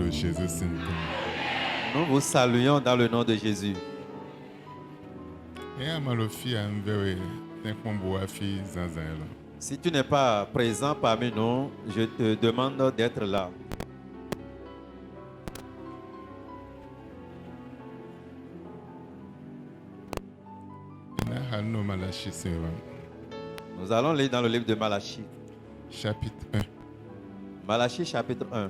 de Jésus Saint. Nous vous saluons dans le nom de Jésus. Et à Malofi à Mvewe, Tenkombo Afi Zanzanela. Si tu n'es pas présent parmi nous, je te demande d'être là. Ina Halno Malachi Seva, Nous allons lire dans le livre de Malachie. chapitre 1, Malachie chapitre 1,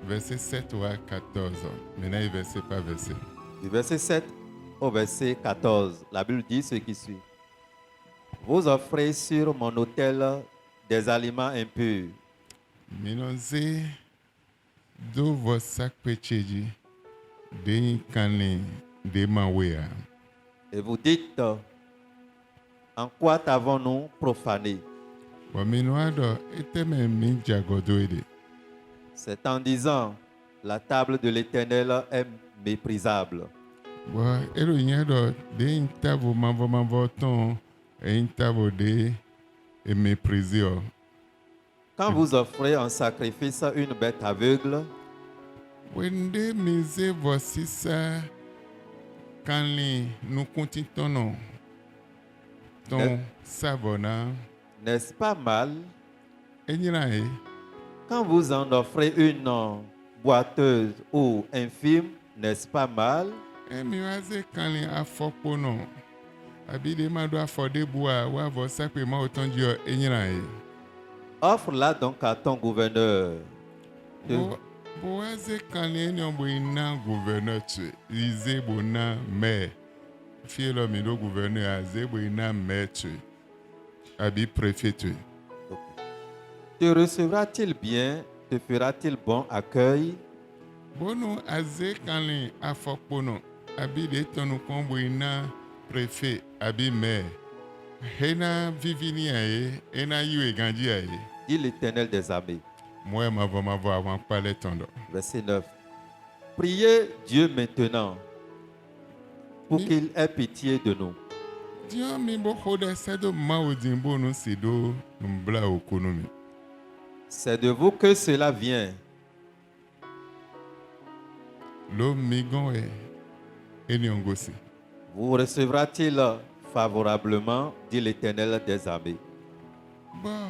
verset 7 à 14. Maintenant, il verset par verset. du verset 7 au verset 14. La Bible dit ce qui suit. Vous offrez sur mon autel des aliments impurs. Minoze do vosak pecheji de kane de mawea. Et vous dites, en quoi t'avons-nous profané? Waminoado eteme minja godoede. C'est en disant, la table de l'Éternel est méprisable. Wa ero nyado de intavo mavo ton e intavo de e méprisio. Quand vous offrez en sacrifice une bête aveugle, Wende mize vosisa kanli nukuntitono ton savona n'est-ce pas mal? enyirae. Quand vous en offrez une boiteuse ou infime, n'est-ce pas mal? Emi waze kanli afokpono abide mado afodebua wa vosakpe ma otondio enyirae. Offre-la donc à ton gouverneur. Bo waze kanli enyombo ina gouverneur tue ize bo na maire fielo mi do gouverneur aze bo ina maire tue abi préfet tue. Te recevra-t-il bien? Te fera-t-il bon accueil? Bono aze kanli afokpono abide tonu kombo ina préfet abi maire hena vivini aye ena yue ganji aye. Dit l'Éternel des armées. Moi mavo avant parler tondo. Verset 9. Priez Dieu maintenant pour Oui. qu'il ait pitié de nous. Dio mi bo hoda sado maudimbo no sido mbla okonomi. C'est de vous que cela vient. Lo migon eni ongosi. Vous recevra-t-il favorablement, dit l'Éternel des armées. Ba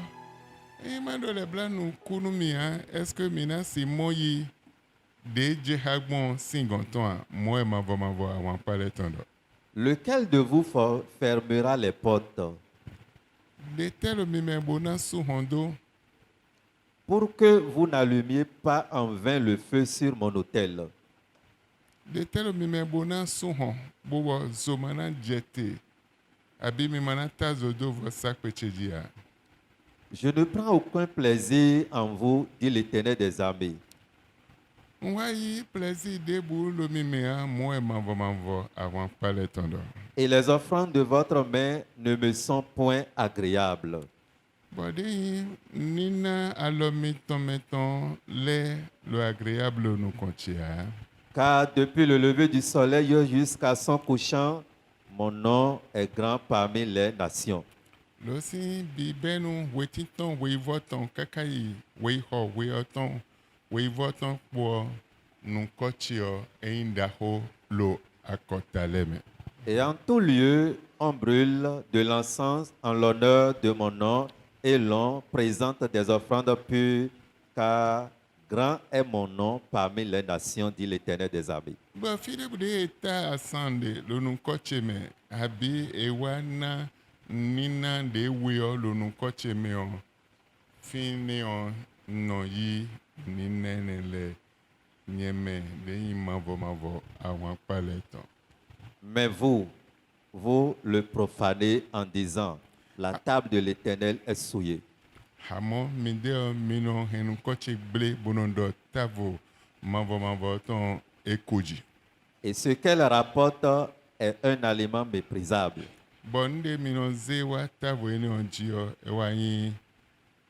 mando le bla no kunumi ha est-ce que mina si moyi de jehagbon singonton moi mavo avant parler tondo. Lequel de vous fermera les portes De tel mi me bona su hondo pour que vous n'allumiez pas en vain le feu sur mon autel? de tel mi me bona su hon bo zomana jete abi mi mana tazodo vo sakpe chejia. Je ne prends aucun plaisir en vous, dit l'Éternel des armées. Mwayi plaisir de bou lo mi mea moi mavo avant parler tondo. Et les offrandes de votre main ne me sont point agréables. Bodi nina alomi tometon le agréable nous contia. Car depuis le lever du soleil jusqu'à son couchant, mon nom est grand parmi les nations. Lo si bi benu wetiton weivoton kakai weiho weoton weivoton po nous cochio e indaho lo akotaleme. Et en tout lieu, on brûle de l'encens en l'honneur de mon nom et l'on présente des offrandes pures, car grand est mon nom parmi les nations, dit l'Éternel des armées. Ba fide bude eta asande lo nous cocheme abi ewana nina de weo lo nous cocheme on fini on no yi ninene le nyeme de mavo avant paleton. Mais vous le profanez en disant, la table de l'Éternel est souillée. Hamo mideo mino henu koche ble bonondo tavo mavo ton ekoji. Et ce qu'elle rapporte est un aliment méprisable. Bonde mino zewa tavo ene onjio ewanyi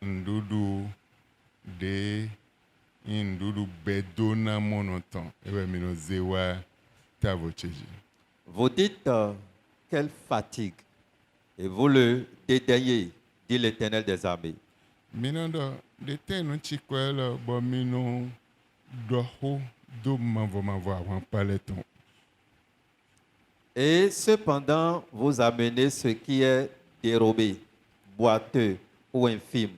ndudu de ndudu bedona monoton ewe mino zewa tavo cheji. Vous dites, quelle fatigue, et vous le dédaignez, dit l'Éternel des armées. Minondo de tenu chikwelo bo mino doho do mavɔ awan palɛ tɔn. Et cependant, vous amenez ce qui est dérobé, boiteux ou infime.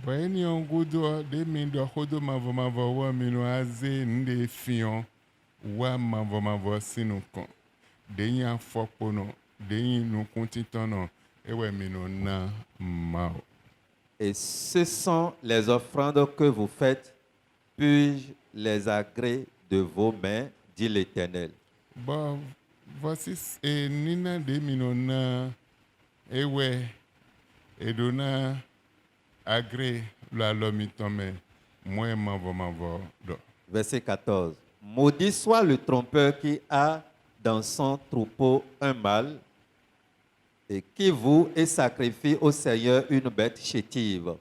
Bɔn eni wɔn godo de mi do xodo mavɔ wɔ mi no aze nde fiɔn wa mavɔ sinu kan. De yin afɔkpo nɔ, de yin nukun titɔn nɔ, ewɛ mi no na ma o. Et ce sont les offrandes que vous faites, puis-je les agrès de vos mains, dit l'Éternel. Bɔn voici nina de mi no na ewɛ edo na agré la lomitome moins mavɔ do. Verset 14. Maudit soit le trompeur qui a dans son troupeau un mâle et qui voue et sacrifie au Seigneur une bête chétive.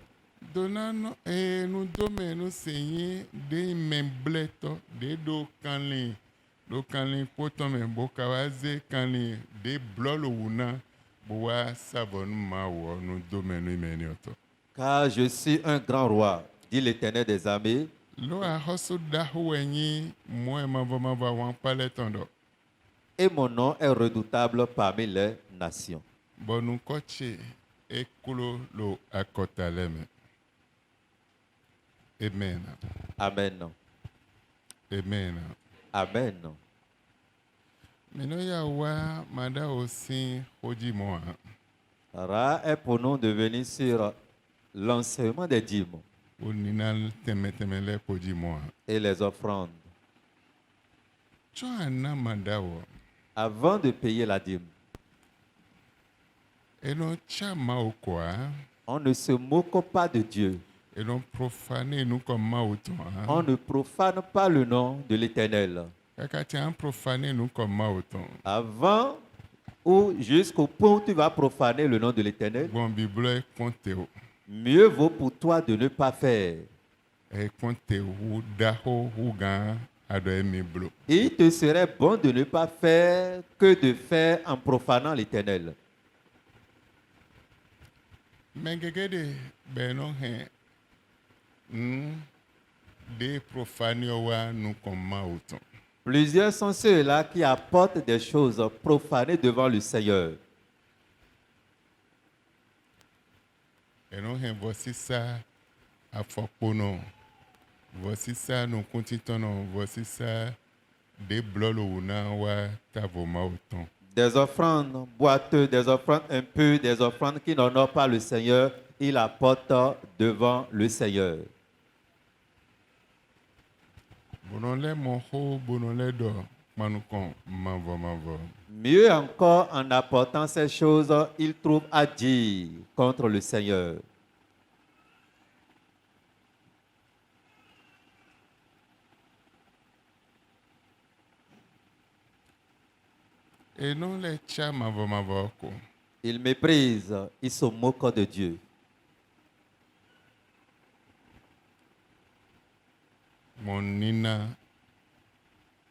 Dona no nu dome no senye de membleto de do kanli potome bokawaze kanli de blolo wuna boa savon ma wo nu dome no imeni oto. Car je suis un grand roi, dit l'Éternel des armées, Lo a hosu da huenyi moins mavɔ wan palɛ tɔn do. et mon nom est redoutable parmi les nations. Bonu kɔtse ekolo lo akɔtalɛ me. Amen. Amen. Amen. Amen. Mino ya wa mada osin hoji mo a. Rare est pour nous de venir sur l'enseignement des dîmes Onina temetemele hoji mo a. et les offrandes. Cho ana mada wo. Avant de payer la dîme, Eno chama okwa. on ne se moque pas de Dieu. Eno profane nu ko ma oton On a. ne profane pas le nom de l'Éternel. Kaka ti an profane nu ko ma oton. Avant ou jusqu'au point où tu vas profaner le nom de l'Éternel, Bon bible konte o. mieux vaut pour toi de ne pas faire. E konte hu daho hu gan ado emi blo. Il te serait bon de ne pas faire que de faire en profanant l'Éternel. Mengegede beno he de profane wa nu ko ma oton. Plusieurs sont ceux-là qui apportent des choses profanées devant le Seigneur. Eno he voici ça afɔkpo no. Voici ça nu kuntitɔ no. Voici ça de blolo wuna wa tavo ma oton. Des offrandes boiteuses, des offrandes impures, des offrandes qui n'honorent pas le Seigneur, il apporte devant le Seigneur. Bonole moho bonole do manukon mavɔ. Mieux encore, en apportant ces choses, il trouve à dire contre le Seigneur. Eno le cha mavɔ ko. Il méprise, il se moque de Dieu. Mon nina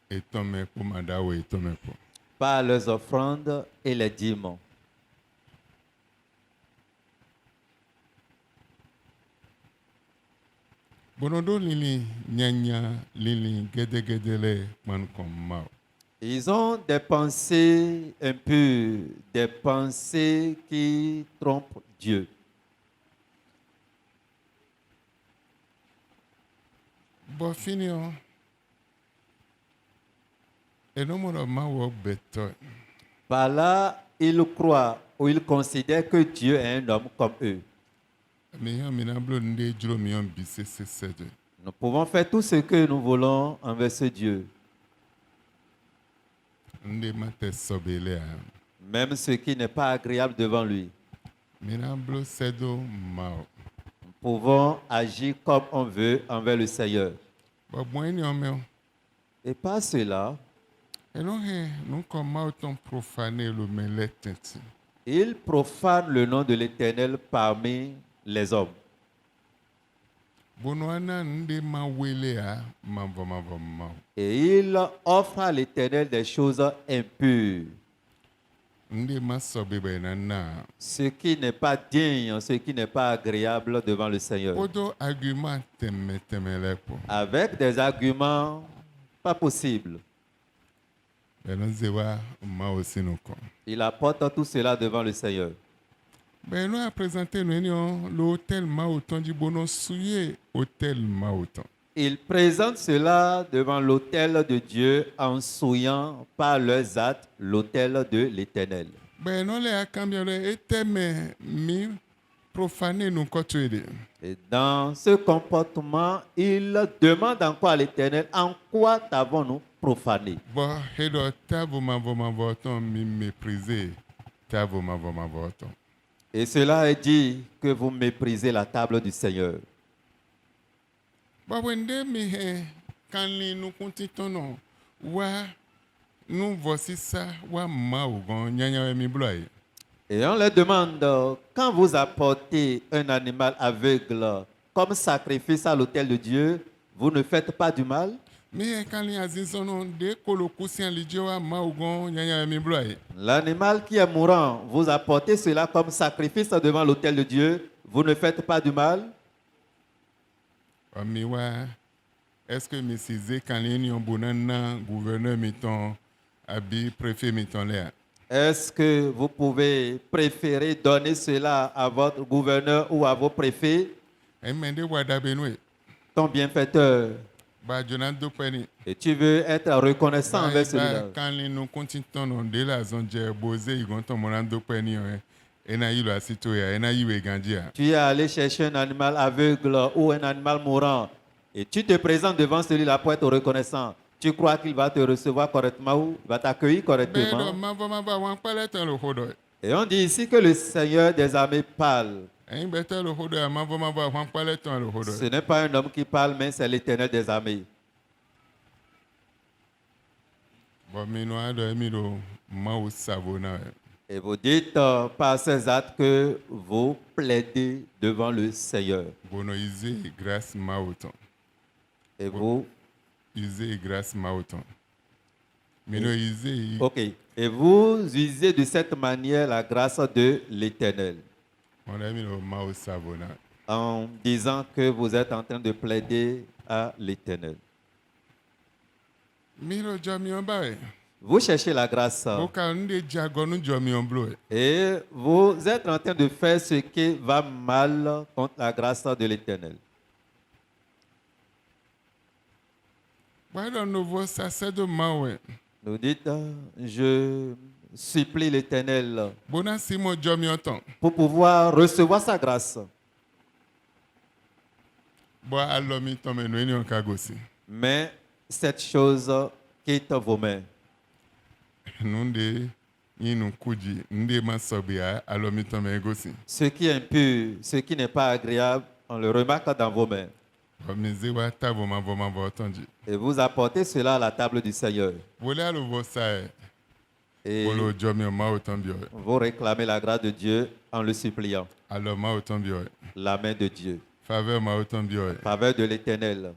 etome ko madawo etome ko. Par les offrandes et les dîmes. Bonodo lili nyanya lili gedegedele manukon ma. Ils ont des pensées impures, des pensées qui trompent Dieu. Bo fini o. Eno mo do ma wo beto. Par là, ils croient ou ils considèrent que Dieu est un homme comme eux. Mi yan mi na blo nde juro mi yan bi se de. Nous pouvons faire tout ce que nous voulons envers ce Dieu, Nde ma te sobele a. même ce qui n'est pas agréable devant lui. Mi na blo sedo ma o. Nous pouvons agir comme on veut envers le Seigneur. Bo bon eni o me o. Et par cela, Eno he nu ko ma o ton profane lo me le tenti. il profane le nom de l'Éternel parmi les hommes. Bono ana nde ma wele a mavɔ ma o. Et il offre à l'Éternel des choses impures. Nde ma sobe be na. Ce qui n'est pas digne, ce qui n'est pas agréable devant le Seigneur. Podo argument teme le ko. Avec des arguments Pas possible. Ben nous zewa ma aussi nous kon. Il apporte tout cela devant le Seigneur. Ben nous a présenté nous l'hôtel ma autant du bono souillé hôtel ma autant. Ils présentent cela devant l'autel de Dieu en souillant par leurs actes l'autel de l'Éternel. Ben nous les a cambié était mais mi profané nous côté. Et dans ce comportement, ils demandent encore à l'Éternel, en quoi t'avons-nous profané? Bon, hedo tavo ma voton mi mépriser tavo ma voton. Et cela est dit que vous méprisez la table du Seigneur. Bon, wende mi he kanli nous continuons wa nous voici ça wa ma ou gon nyanya mi bloy. Et on leur demande, quand vous apportez un animal aveugle comme sacrifice à l'autel de Dieu, vous ne faites pas du mal? Mi he kanli azizono de kolo kusian lidjo wa ma ou gon nyanya mi bloy. L'animal qui est mourant, vous apportez cela comme sacrifice devant l'autel de Dieu, vous ne faites pas du mal? Mi wa est-ce que mi size kanli ni on bonana gouverneur miton abi préfet miton là. Est-ce que vous pouvez préférer donner cela à votre gouverneur ou à vos préfets, E mende wa da benwe. ton bienfaiteur? Ba jonan do peni. Et tu veux être reconnaissant envers celui-là. Kanli nous continuons de la zone de bosé igonton monan do peni ena yilo asito ya ena yiwe gandia. Tu es allé chercher un animal aveugle ou un animal mourant et tu te présentes devant celui-là pour être reconnaissant. Tu crois qu'il va te recevoir correctement ou va t'accueillir Bedo correctement? mava wan paletan lo hodo. Et on dit ici que le Seigneur des armées parle. En beta lo hodo mava wan paletan lo hodo. Ce n'est pas un homme qui parle, mais c'est l'Éternel des armées. Bon mino ado mino ma o savona. Et vous dites par ces actes que vous plaidez devant le Seigneur. Bono ize grâce ma autant. Et vous, Ize grâce ma autant. Mino ize ok. Et vous usez de cette manière la grâce de l'Éternel on a mino ma o savona. en disant que vous êtes en train de plaider à l'Éternel. Mino jomi on ba. Vous cherchez la grâce Boka nde jagonu jomi on blo. et vous êtes en train de faire ce qui va mal contre la grâce de l'Éternel. Ba do nouveau sacerdoce mawe. Nous dites, je supplie l'Éternel Bona simo jomi onton. pour pouvoir recevoir sa grâce. Bo alomi ton me no eni on kagosi. Mais cette chose quitte vos mains. Nunde inu kuji nde masobia alomi ton me gosi. Ce qui est impur, ce qui n'est pas agréable, on le remarque dans vos mains. Bo mize wa tavo ma otonji. Et vous apportez cela à la table du Seigneur. Wole alo vo sa Et bolo jomi on ma oton bio. vous réclamez la grâce de Dieu en le suppliant. Alo ma oton bio. La main de Dieu. Faveur ma oton bio. Faveur de l'Éternel.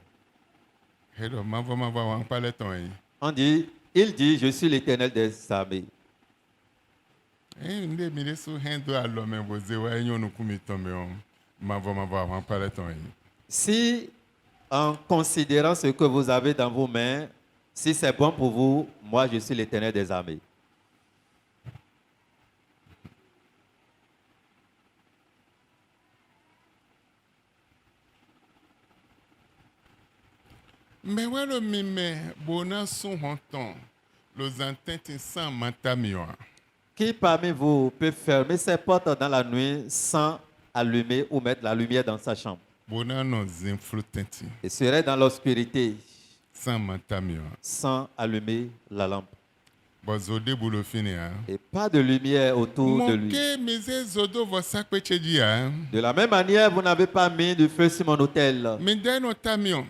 Hedo ma wan paleton yi. On dit, il dit, je suis l'Éternel des armées. Nde mi de so hendo alome bo ze wa enyo no kumi ton me on. Ma wan paleton yi. Si, en considérant ce que vous avez dans vos mains, si c'est bon pour vous, moi je suis l'Éternel des armées. Mais ouais le mime bona son honton. Los ententes sans matamio. Qui parmi vous peut fermer ses portes dans la nuit sans allumer ou mettre la lumière dans sa chambre? Bona no zinflutenti Et serait dans l'obscurité sans matamio. sans allumer la lampe. Bozode bulo fini hein. Et pas de lumière autour de lui. Monke mise zodo vo sakpe cheji hein. De la même manière, vous n'avez pas mis de feu sur mon autel. Minde no tamion.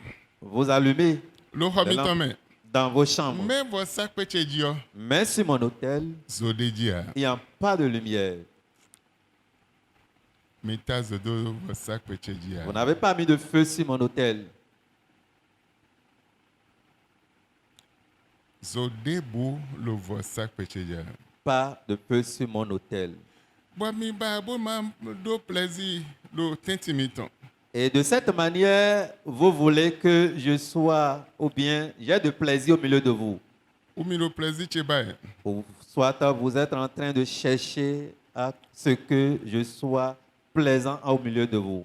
Vous allumez Lo des hobi lampes tome. dans vos chambres. Mais vo sakpe cheji yo. Mais sur mon autel, Zode ji hein. il n'y a pas de lumière. Mita zodo vo sakpe cheji Vous hein. n'avez pas mis de feu sur mon autel. Zode bu lo vo sakpe cheji hein. Pas de feu sur mon autel. Bo mi ba bo ma do plaisir lo tenti miton. Et de cette manière, vous voulez que je sois, ou bien j'ai de plaisir au milieu de vous. Ou mi lo plaisir tche bae. Ou soit vous êtes en train de chercher à ce que je sois plaisant au milieu de vous.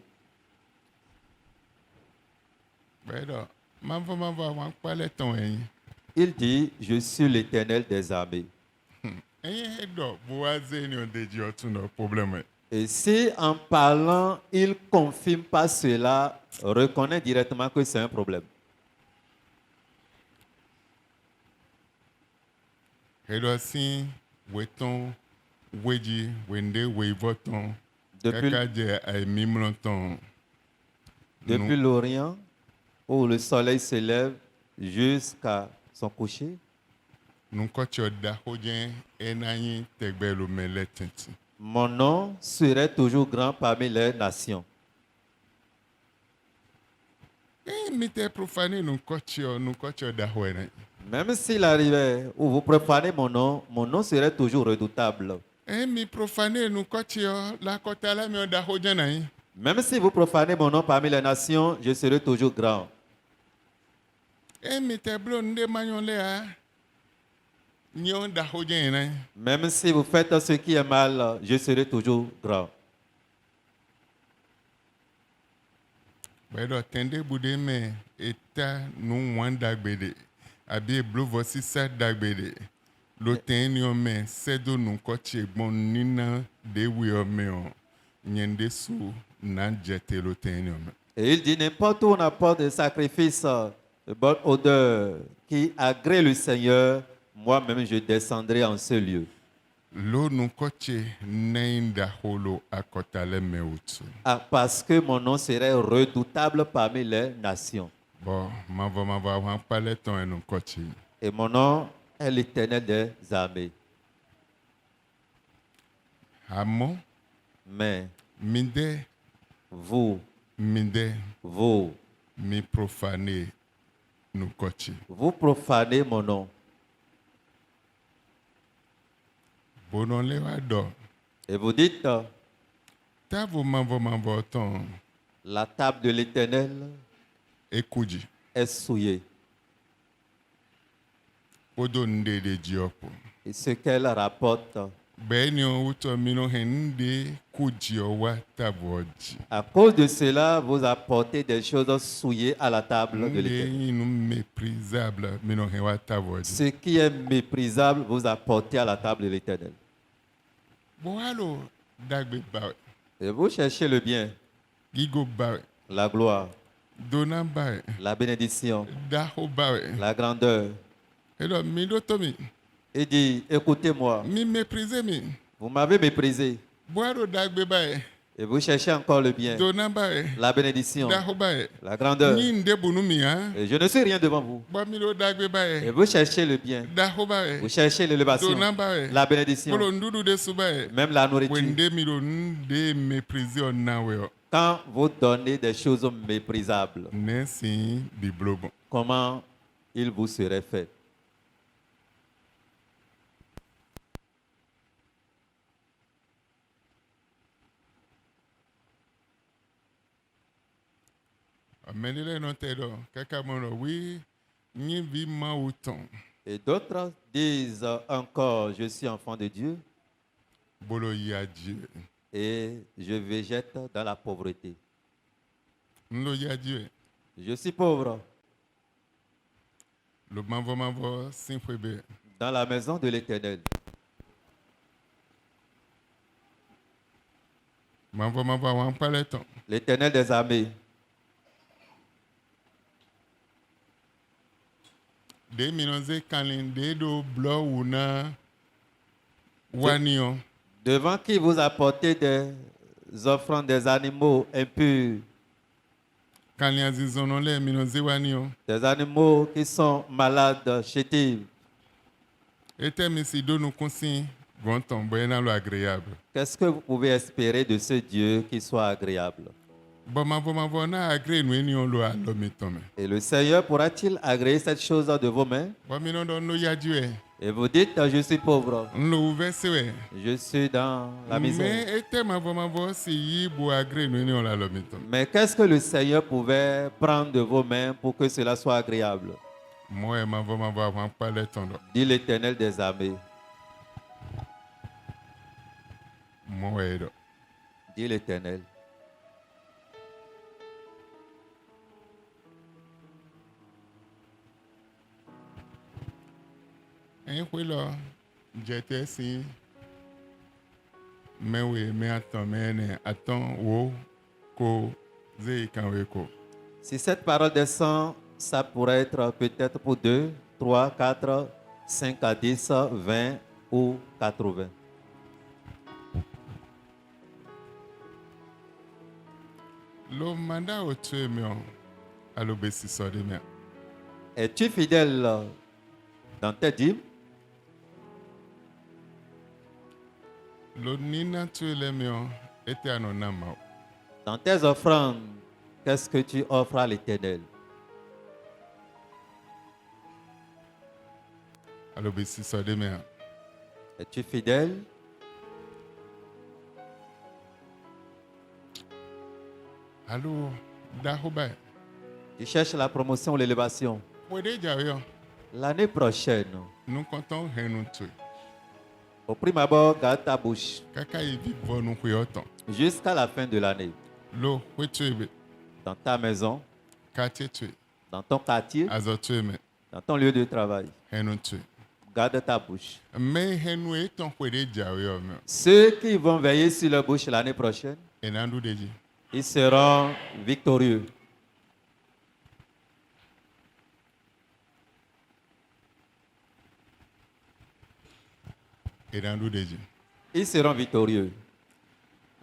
Bae do. Mavo wan kpale ton enyi. Il dit, je suis l'Éternel des armées. Enyi he do. Boaze ni on deji otun do problème. Et si en parlant, il ne confirme pas cela, reconnaît directement que c'est un problème. He do si weton weji wende weivoton. Depuis, Kaka je ay mimlonton. depuis l'Orient, où le soleil se lève jusqu'à son coucher, Nunkocho da hojen enanyi tegbe lo mele tenti. mon nom serait toujours grand parmi les nations. Mi te profane nunkocho da hoene. Même s'il arrivait où vous profanez mon nom serait toujours redoutable. Mi profane nunkocho la kota la mi da hojen ai. Même si vous profanez mon nom parmi les nations, je serai toujours grand. Mi te blo nde manyon le a. Nyon da hojen ai. Même si vous faites ce qui est mal, je serai toujours grand. Bedo tende bude me eta nu wan dagbede. Abi blo vosi sa dagbede. Lo teni o me sedo nunkoche bon nina de wi o me o. Nyende su nan jete lo teni o me. Et il dit, n'importe où on apporte des sacrifices de bonne odeur qui agréent le Seigneur, moi-même je descendrai en ce lieu. Lo nunkoche neinda holo akotale me utu. Ah, parce que mon nom serait redoutable parmi les nations. Bon, mavo wan pale ton nunkoche. Et mon nom est l'Éternel des armées. Amo Mais minde vous, mi profane nunkoche. vous profanez mon nom. Bonon le wa do. Et vous dites, Tavo mavo ton la table de l'Éternel ekuji. est souillée. Odo nde de jiopo. Et ce qu'elle rapporte, Beni o uto mino hende kuji o wa tavoji. à cause de cela, vous apportez des choses souillées à la table de Nde l'Éternel. inu méprisable mino he wa tavoji. Ce qui est méprisable, vous apportez à la table de l'Éternel. Bo halo dagbe bawe. Et vous cherchez le bien, Gigo bawe. la gloire, Dona bawe. la bénédiction, Daho bawe. la grandeur. Edo mi do to mi. Et dit, écoutez-moi, Mi méprise mi. vous m'avez méprisé. Bo halo dagbe bawe. Et vous cherchez encore le bien, Dona bawe. la bénédiction, Daho bawe. la grandeur. Ni nde bunu mi ha. Et je ne suis rien devant vous. Bo mi do dagbe Et bawe. vous cherchez le bien, Daho bawe. vous cherchez l'élévation, Dona bawe. la bénédiction, Bolo ndudu de subae. même la nourriture. Wende mi do nde méprise o nawe o. Quand vous donnez des choses méprisables, Nesi biblobo. comment il vous serait fait? Amenile no te do. Kaka mono wi. Ni vi ma uton. Et d'autres disent encore, je suis enfant de Dieu Bolo yaji. et je végète dans la pauvreté. Nlo yaji. Je suis pauvre Lo mavo sinfwebe. dans la maison de l'Éternel. Mavo wan paleton. L'Éternel des armées. De minonze kanlin de do blo wuna wanion. Devant qui vous apportez des offrandes des animaux impurs, Kanlin azizonon le minonze wanion. des animaux qui sont malades, chétifs. Ete misi do nou konsin gonton boyena lo agréable. Qu'est-ce que vous pouvez espérer de ce Dieu qui soit agréable? Bon mavo na agré nou enion lo alo mitome. Et le Seigneur pourra-t-il agréer cette chose de vos mains? Bon minon don no yaji. Et vous dites, je suis pauvre. Nlo verse we. Je suis dans la misère. Mais ete mavo si yi bo agré nuni on la lomito. Mais qu'est-ce que le Seigneur pouvait prendre de vos mains pour que cela soit agréable? Moi mavo avant pas le tondo. Dit l'Éternel des armées. Moi edo. Dit l'Éternel. Un kwelo jete si mais oui mais attends wo ko ze kanwe ko. Si cette parole descend, ça pourrait être peut-être pour 2, 3, 4, 5 à 10, 20 ou 80. Lo manda o tue mi on alo besi so de mi. Es-tu fidèle dans tes dîmes? Lo nina tue le mi on ete anonama. Dans tes offrandes, qu'est-ce que tu offres à l'Éternel? Alo besi so de mi. Es-tu fidèle? Alo da hoba. Tu cherches la promotion ou l'élévation? Wede jayo. L'année prochaine, Nous comptons henu tue. au prime abord, garde ta bouche Kaka ivi vo nu kuyoton. jusqu'à la fin de l'année. Lo we tue be. Dans ta maison, Quartier tue. dans ton quartier, Azo tue me. dans ton lieu de travail. Henu tue. Garde ta bouche. Mais henu eton wede jayo me. Ceux qui vont veiller sur leur bouche l'année prochaine, Enandu deji. ils seront victorieux. Enandu deji. Ils seront victorieux.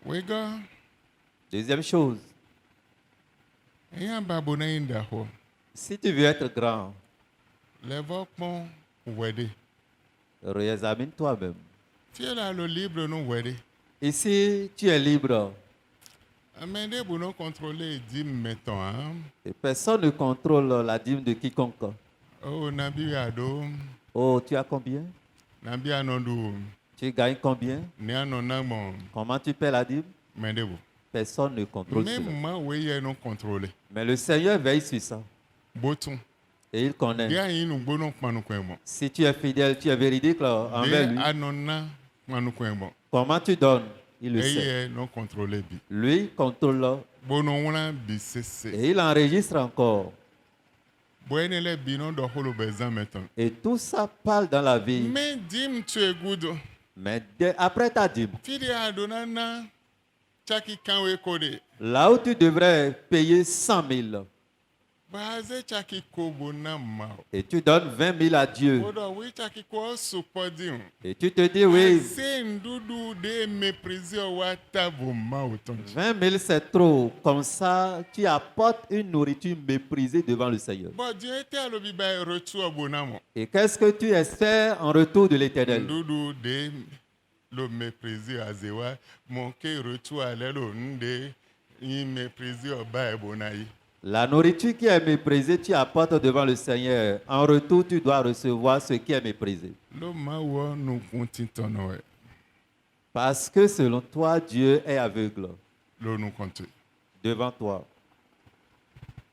Wega Deuxième chose, eyan babo na inda ho. si tu veux être grand, Le vo pon wede. réexamine toi-même. Tie la lo libre nu wede. Ici, tu es libre. Amende bu no contrôler di meton hein. Et personne ne contrôle la dîme de quiconque. Oh nabi ado. Oh, tu as combien? Nabi anondu. Tu gagnes combien? Ni anonamon. Comment tu paies la dîme? Mende bu. Personne ne contrôle Même cela. moi weye no contrôler. Mais le Seigneur veille sur ça. Boton. Et il connaît. Dia yin nu gbono panu kwemo. Si tu es fidèle, tu es véridique là, envers De lui. anona panu kwemo. Comment tu donnes? Il le sait. Eye no contrôler bi. Lui contrôle Bono wona bi sese. et il enregistre encore. Boene le bi no do holo bezan meton. Et tout ça parle dans la vie. Mais dim tu es good. Mais après ta dîme, Fide adonana chaki kanwe kode. là où tu devrais payer 100 000 Baze chaki kobo na ma. et tu donnes 20 000 à Dieu Odo we chaki ko supporting. et tu te dis oui, C'est ndudu de mépriser wa tabo ma autant. 20 000 c'est trop. Comme ça, tu apportes une nourriture méprisée devant le Seigneur. Bon Dieu était à l'obi ba retour abonamo. Et qu'est-ce que tu espères en retour de l'Éternel? Ndudu de le mépriser azewa mon ke retour à l'elo nde y mépriser ba ebonayi. La nourriture qui est méprisée, tu apportes devant le Seigneur. En retour, tu dois recevoir ce qui est méprisé. Lo ma wo nu kuntintono we. Parce que selon toi, Dieu est aveugle Lo nu konte. devant toi.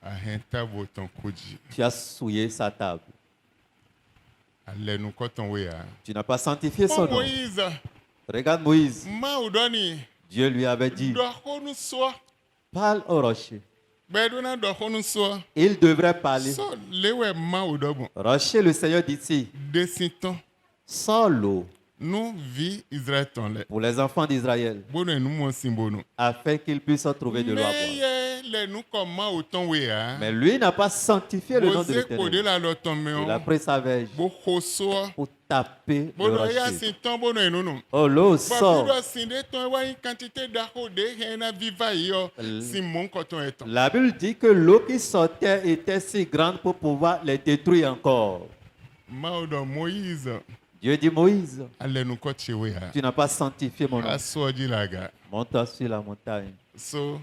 A henta boton koji. Tu as souillé sa table. Ale nu koton we ya. Tu n'as pas sanctifié son nom. Moïse, Regarde Moïse. ma udoni Dieu lui avait dit, do honu so. parle au rocher. Beduna do honu so. Il devrait parler. So lewe ma udobon. Rocher, le Seigneur dit ici, Desinton. sans l'eau Nous vi Israël ton le. pour les enfants d'Israël, Bono nous mon simbono. afin qu'ils puissent trouver de l'eau à boire. Mais le nous comme ma autant we ya. Mais lui n'a pas sanctifié le nom de Bose kode l'Éternel. la loton Il a meon. pris sa verge Bo hoso. pour taper le Bono ya rocher. sinton bono enunu. Oh, l'eau Ba sort. bido sinde ton wa une quantité d'ako de hena viva yo. Simon coton eton. La Bible dit que l'eau qui sortait était si grande pour pouvoir les détruire encore. Ma odo Moïse. Dieu dit, Moïse, Ale nous koche we ya. tu n'as pas sanctifié mon nom. Asoji laga. Monte sur la montagne. So.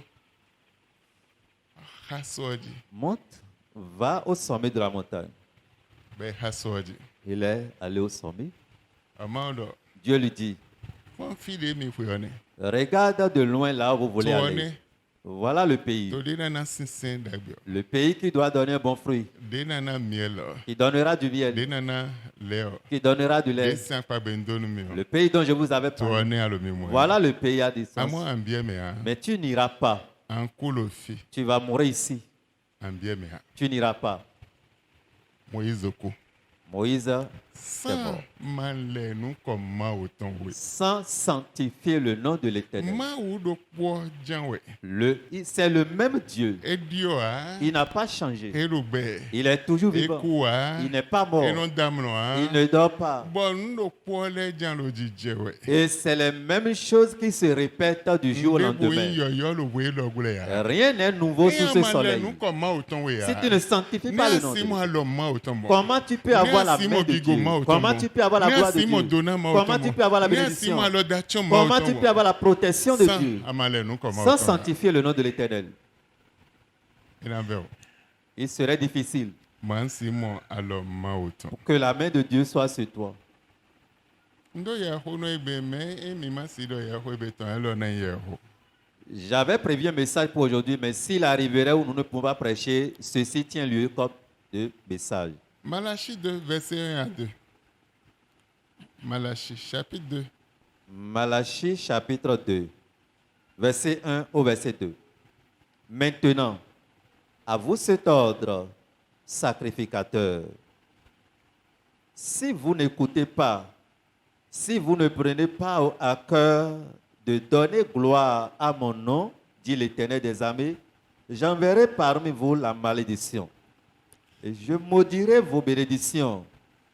Hasoji. Monte, va au sommet de la montagne. Be hasoji. Il est allé au sommet. Amado. Dieu lui dit, Fon fide mi fuyone. regarde de loin là où vous voulez aller. Tuone. Voilà le pays. To de nana sinsin dagbe. Le pays qui doit donner un bon fruit, De nana miel. qui donnera du De miel, nana leo. qui donnera du De lait. san pa bendonu mi. Le pays dont je vous avais parlé. Tuone alo mi mo. Voilà le pays à distance. Amo ambie me ha. Mais tu n'iras pas. An kolofi. Tu vas mourir ici. Ambie me ha. Tu n'iras pas. Moïse ko. Moïse, Sans malé nous comme ma autant oui. sans sanctifier le nom de l'Éternel. Ma ou do po janwe. C'est le même Dieu. E dio a. Il n'a pas changé. E robe. Il est toujours E vivant. koua. Il n'est pas mort. E non damno a. Il ne dort pas. Bon nous po le jan lo dije we. Et c'est les mêmes choses qui se répètent du jour au lendemain. Yo lo we lo gule ya. Rien n'est nouveau sous ce soleil. Nous comme ma autant we ya. Si tu ne sanctifies pas le nom de si moi Dieu, lo ma autant bon. comment tu peux avoir la main de Dieu? Comment tu peux avoir la gloire de Dieu? Comment tu peux avoir la bénédiction? Comment tu peux avoir la protection de Dieu sans sanctifier le nom de l'Éternel? Il serait difficile pour que la main de Dieu soit sur toi. J'avais prévu un message pour aujourd'hui, mais s'il arriverait où nous ne pouvons pas prêcher, ceci tient lieu comme de message. Malachie 2, verset 1 à 2. Malachie, chapitre 2. Malachie, chapitre 2, verset 1 au verset 2. Maintenant, à vous cet ordre, sacrificateur. Si vous n'écoutez pas, si vous ne prenez pas à cœur de donner gloire à mon nom, dit l'Éternel des armées, j'enverrai parmi vous la malédiction. Et je maudirai vos bénédictions.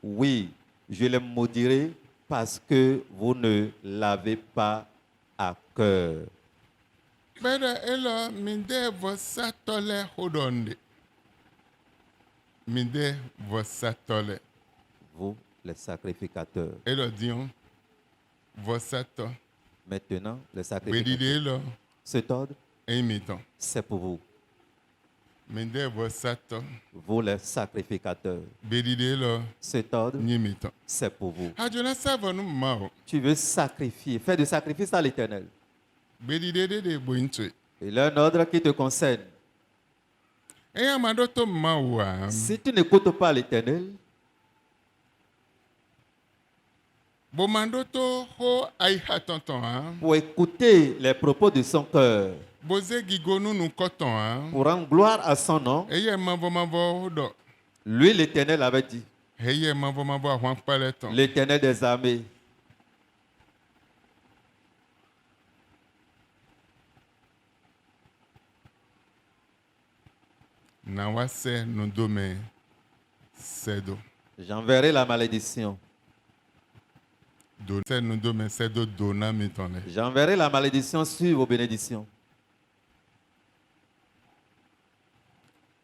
Oui, je les maudirai parce que vous ne l'avez pas à cœur. Beda elo minde vosatole hodonde. Minde vosatole. Vous, les sacrificateurs. Elo dion vosato. Maintenant, les Bedide sacrificateurs. elo Cet ordre, imiton. c'est pour vous. Minde vosato. Vous, les sacrificateurs. Bedide elo Cet ordre, nyimiton. c'est pour vous. Ajona savonu mao. Tu veux sacrifier, faire du sacrifice à l'Éternel. Bedide de bointwe. Il y a un ordre qui te concerne. Eya madoto mawa. Si tu n'écoutes pas l'Éternel, Bomandoto ho aiha tonton hein. pour écouter les propos de son cœur, Boze gigonu nu koton hein. pour rendre gloire à son nom, Eye mavo do. lui, l'Éternel avait dit, Eye mavo ahwan paleton. l'Éternel des armées, Na wase no dome sedo. j'enverrai la malédiction. Do se no dome sedo dona mitone. J'enverrai la malédiction sur vos bénédictions.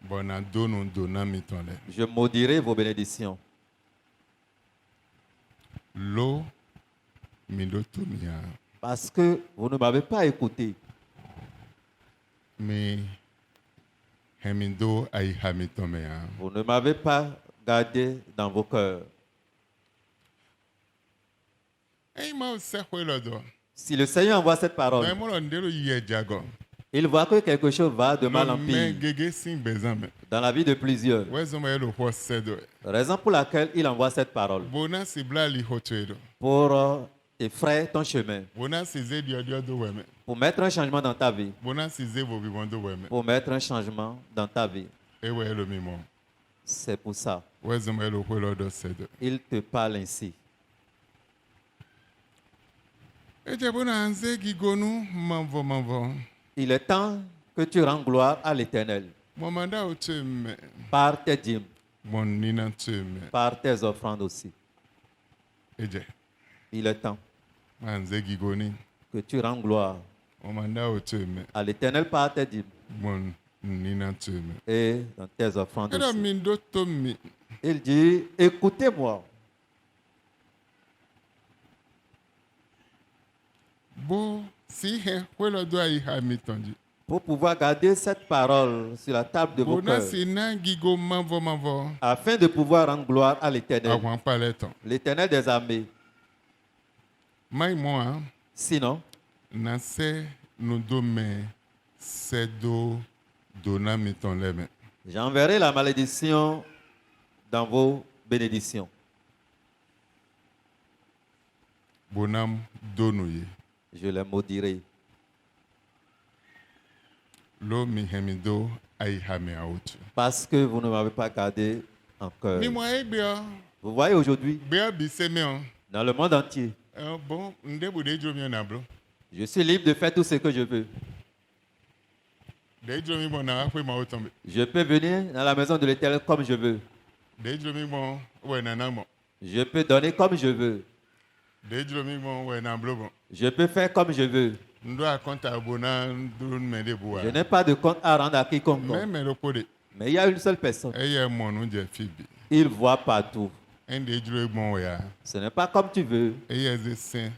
Bona donu dona mitone. Je maudirai vos bénédictions. Lo midoto mia. Parce que vous ne m'avez pas écouté. Mi hemindo ai hamitome ya. Vous ne m'avez pas gardé dans vos cœurs. Ei ma se hwelo do. Si le Seigneur envoie cette parole, Na mo lo ndero ye jago. il voit que quelque chose va de mal en Me pire gege sin bezame. dans la vie de plusieurs. Wezo ma yelo ho sedo. Raison pour laquelle il envoie cette parole. Bona si blali hotedo. Pour effrayer ton chemin. Bona si ze dio do weme. Pour mettre un changement dans ta vie. Bona si ze bo bibondo weme. Pour mettre un changement dans ta vie. Ewe elo mimo. C'est pour ça. Wezo ma yelo hwelo do sedo. Il te parle ainsi. Eje bona anze gigonu mavo. Il est temps que tu rends gloire à l'Éternel Momanda oteme. par tes dîmes, Mon nina teme. par tes offrandes aussi. Eje. Il est temps Anze gigoni. que tu rends gloire Momanda oteme. à l'Éternel par tes dîmes Mon nina teme. et dans tes offrandes Edo aussi. mindo tomi. Il dit, écoutez-moi. Bo si he hwelo do ai ha mitonji. pour pouvoir garder cette parole sur la table de vos Bona cœurs, si na gigo mavo. afin de pouvoir rendre gloire à l'Éternel, Awan paleton. l'Éternel des armées. Mai moi, Sinon, na se nous dome sedo dona miton leme. j'enverrai la malédiction dans vos bénédictions. Bonam donuye. Je les maudirai. Lo mi hemido ai hame autu. Parce que vous ne m'avez pas gardé en cœur. Mi moi ebia. Vous voyez aujourd'hui, Bia bisemeon. dans le monde entier, Bon, ndebu de jomio na bro. je suis libre de faire tout ce que je veux. De jomi bon na akwe ma otombe. Je peux venir dans la maison de l'Éternel comme je veux. De jomi bon we na namo. Je peux donner comme je veux. De jomi bon we na blo bon. Je peux faire comme je veux. Ndo akonta bona ndun me de boa. Je n'ai pas de compte à rendre à quiconque. Même le pode. Mais il y a une seule personne. Eye mon je fibi. Il voit partout. Ende jlo bon we ya. Ce n'est pas comme tu veux. Eye ze saint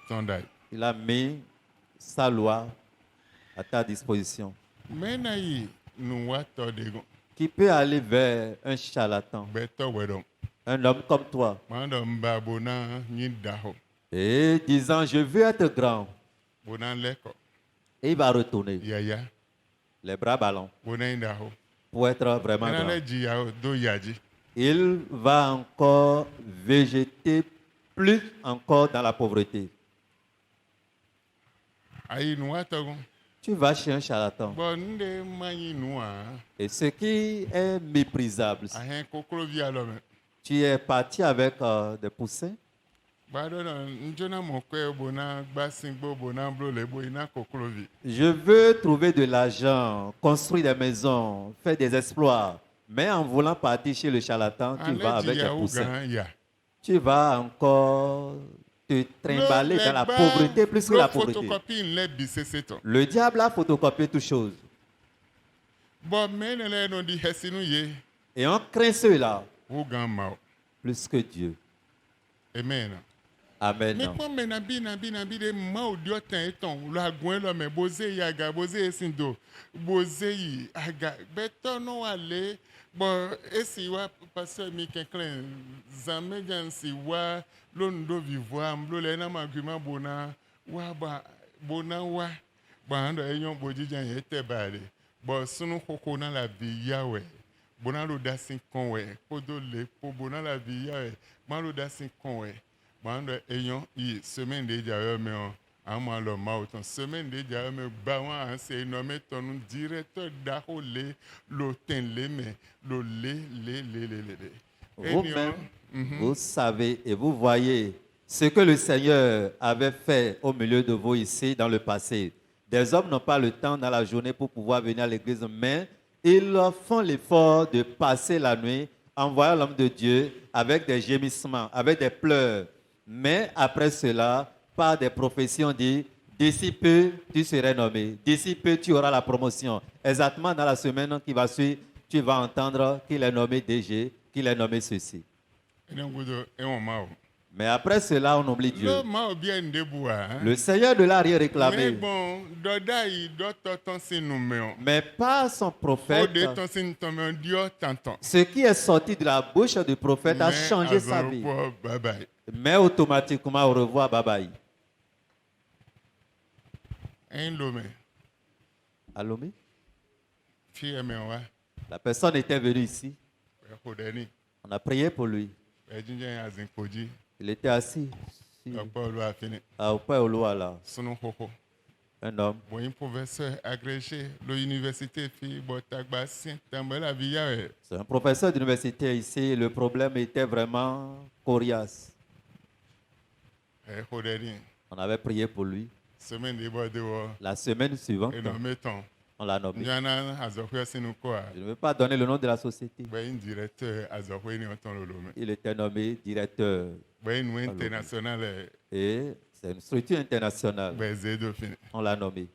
tondai. Il a mis sa loi à ta disposition. Mena yi nu wa to de gon. Qui peut aller vers un charlatan, Beto wedom. un homme comme toi, Mando mba bona ni daho. et disant je veux être grand, Bona leko. et il va retourner Yaya. les bras ballants Bona indaho. pour être vraiment Mena grand. le ji ya do yaji. Il va encore végéter plus encore dans la pauvreté. Ayi nu wa to gon. Tu vas chez un charlatan. Bon nde manyi nu a. Et ce qui est méprisable, Ahen kokro vi alome. tu es parti avec des poussins. Bado na njona mo kwe bona gbasingbo bona blo lebo ina kokro vi. Je veux trouver de l'argent, construire des maisons, faire des exploits. Mais en voulant partir chez le charlatan, tu vas avec des poussins. Ya. Tu vas encore te trimballer dans la pauvreté plus que la pauvreté. Photocopie le biseseto. Le diable a photocopié toutes choses. Bon menele no di hesinu ye. Et on craint ceux-là Ugan mao. plus que Dieu. Amen. Amen. Mais quand mena bi de mao dio tan eton lo agwen lo me boze yaga boze esindo. Boze yi aga beto no wale. Bon esi wa pasteur mi kenklen zame jansi wa lo ndo vivwa mblo le na maguma bona wa ba bona wa ba ndo enyon boji jan yete bale. Bon sunu koko na la bi yawe. Bona lo dasin konwe podo le po bona la bi yawe. Ma lo dasin konwe. Ba ndo enyon yi semaine de jawe me on ama lo ma autant semaine de jawe me ba wan se nommé ton directeur d'ahole lo ten le me lo le. Vous-même, vous savez et vous voyez ce que le Seigneur avait fait au milieu de vous ici dans le passé. Des hommes n'ont pas le temps dans la journée pour pouvoir venir à l'église, mais ils font l'effort de passer la nuit en voyant l'homme de Dieu avec des gémissements, avec des pleurs. Mais après cela, par des prophéties, on dit, d'ici peu, tu seras nommé. D'ici peu, tu auras la promotion. Exactement dans la semaine qui va suivre, tu vas entendre qu'il est nommé DG, qu'il est nommé ceci. Mais après cela, on oublie Dieu. Le Seigneur de l'a rien Mais réclamé. bon, doda yi doto ton si numéon. Mais par son prophète, Ode ton si numéon dio tanton. ce qui est sorti de la bouche du prophète a changé sa vie. Bye bye. Mais automatiquement, au revoir, bye bye. Un lome. Allô, Fille me wa. la personne était venue ici. Kodeni. On a prié pour lui. Ejinje azin koji. Il était assis Opo lo afini. au Père Oloa là, Sunu koko. un homme. Bon, un professeur agrégé l'université fi botagba sien tambe la vie ya. C'est un professeur d'université ici. Le problème était vraiment coriace. Kodeni. On avait prié pour lui. Semaine de bordeaux. La semaine suivante, Et non mettons. on l'a nommé. Nyana azokwe sinu kwa. Je ne veux pas donner le nom de la société. Ben directeur azokwe ni oton lolome. Il était nommé directeur. Ben nou international Et c'est une structure internationale. ben zedo fini. On l'a nommé.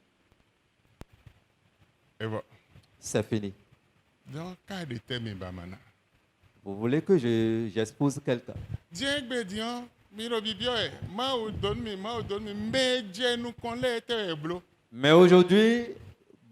Et bon. C'est fini. Donc cas de temi bamana. Vous voulez que j'expose quelqu'un? Dieu gbedian miro bibio e ma o don mi me je nu kon le te eblo. Mais aujourd'hui,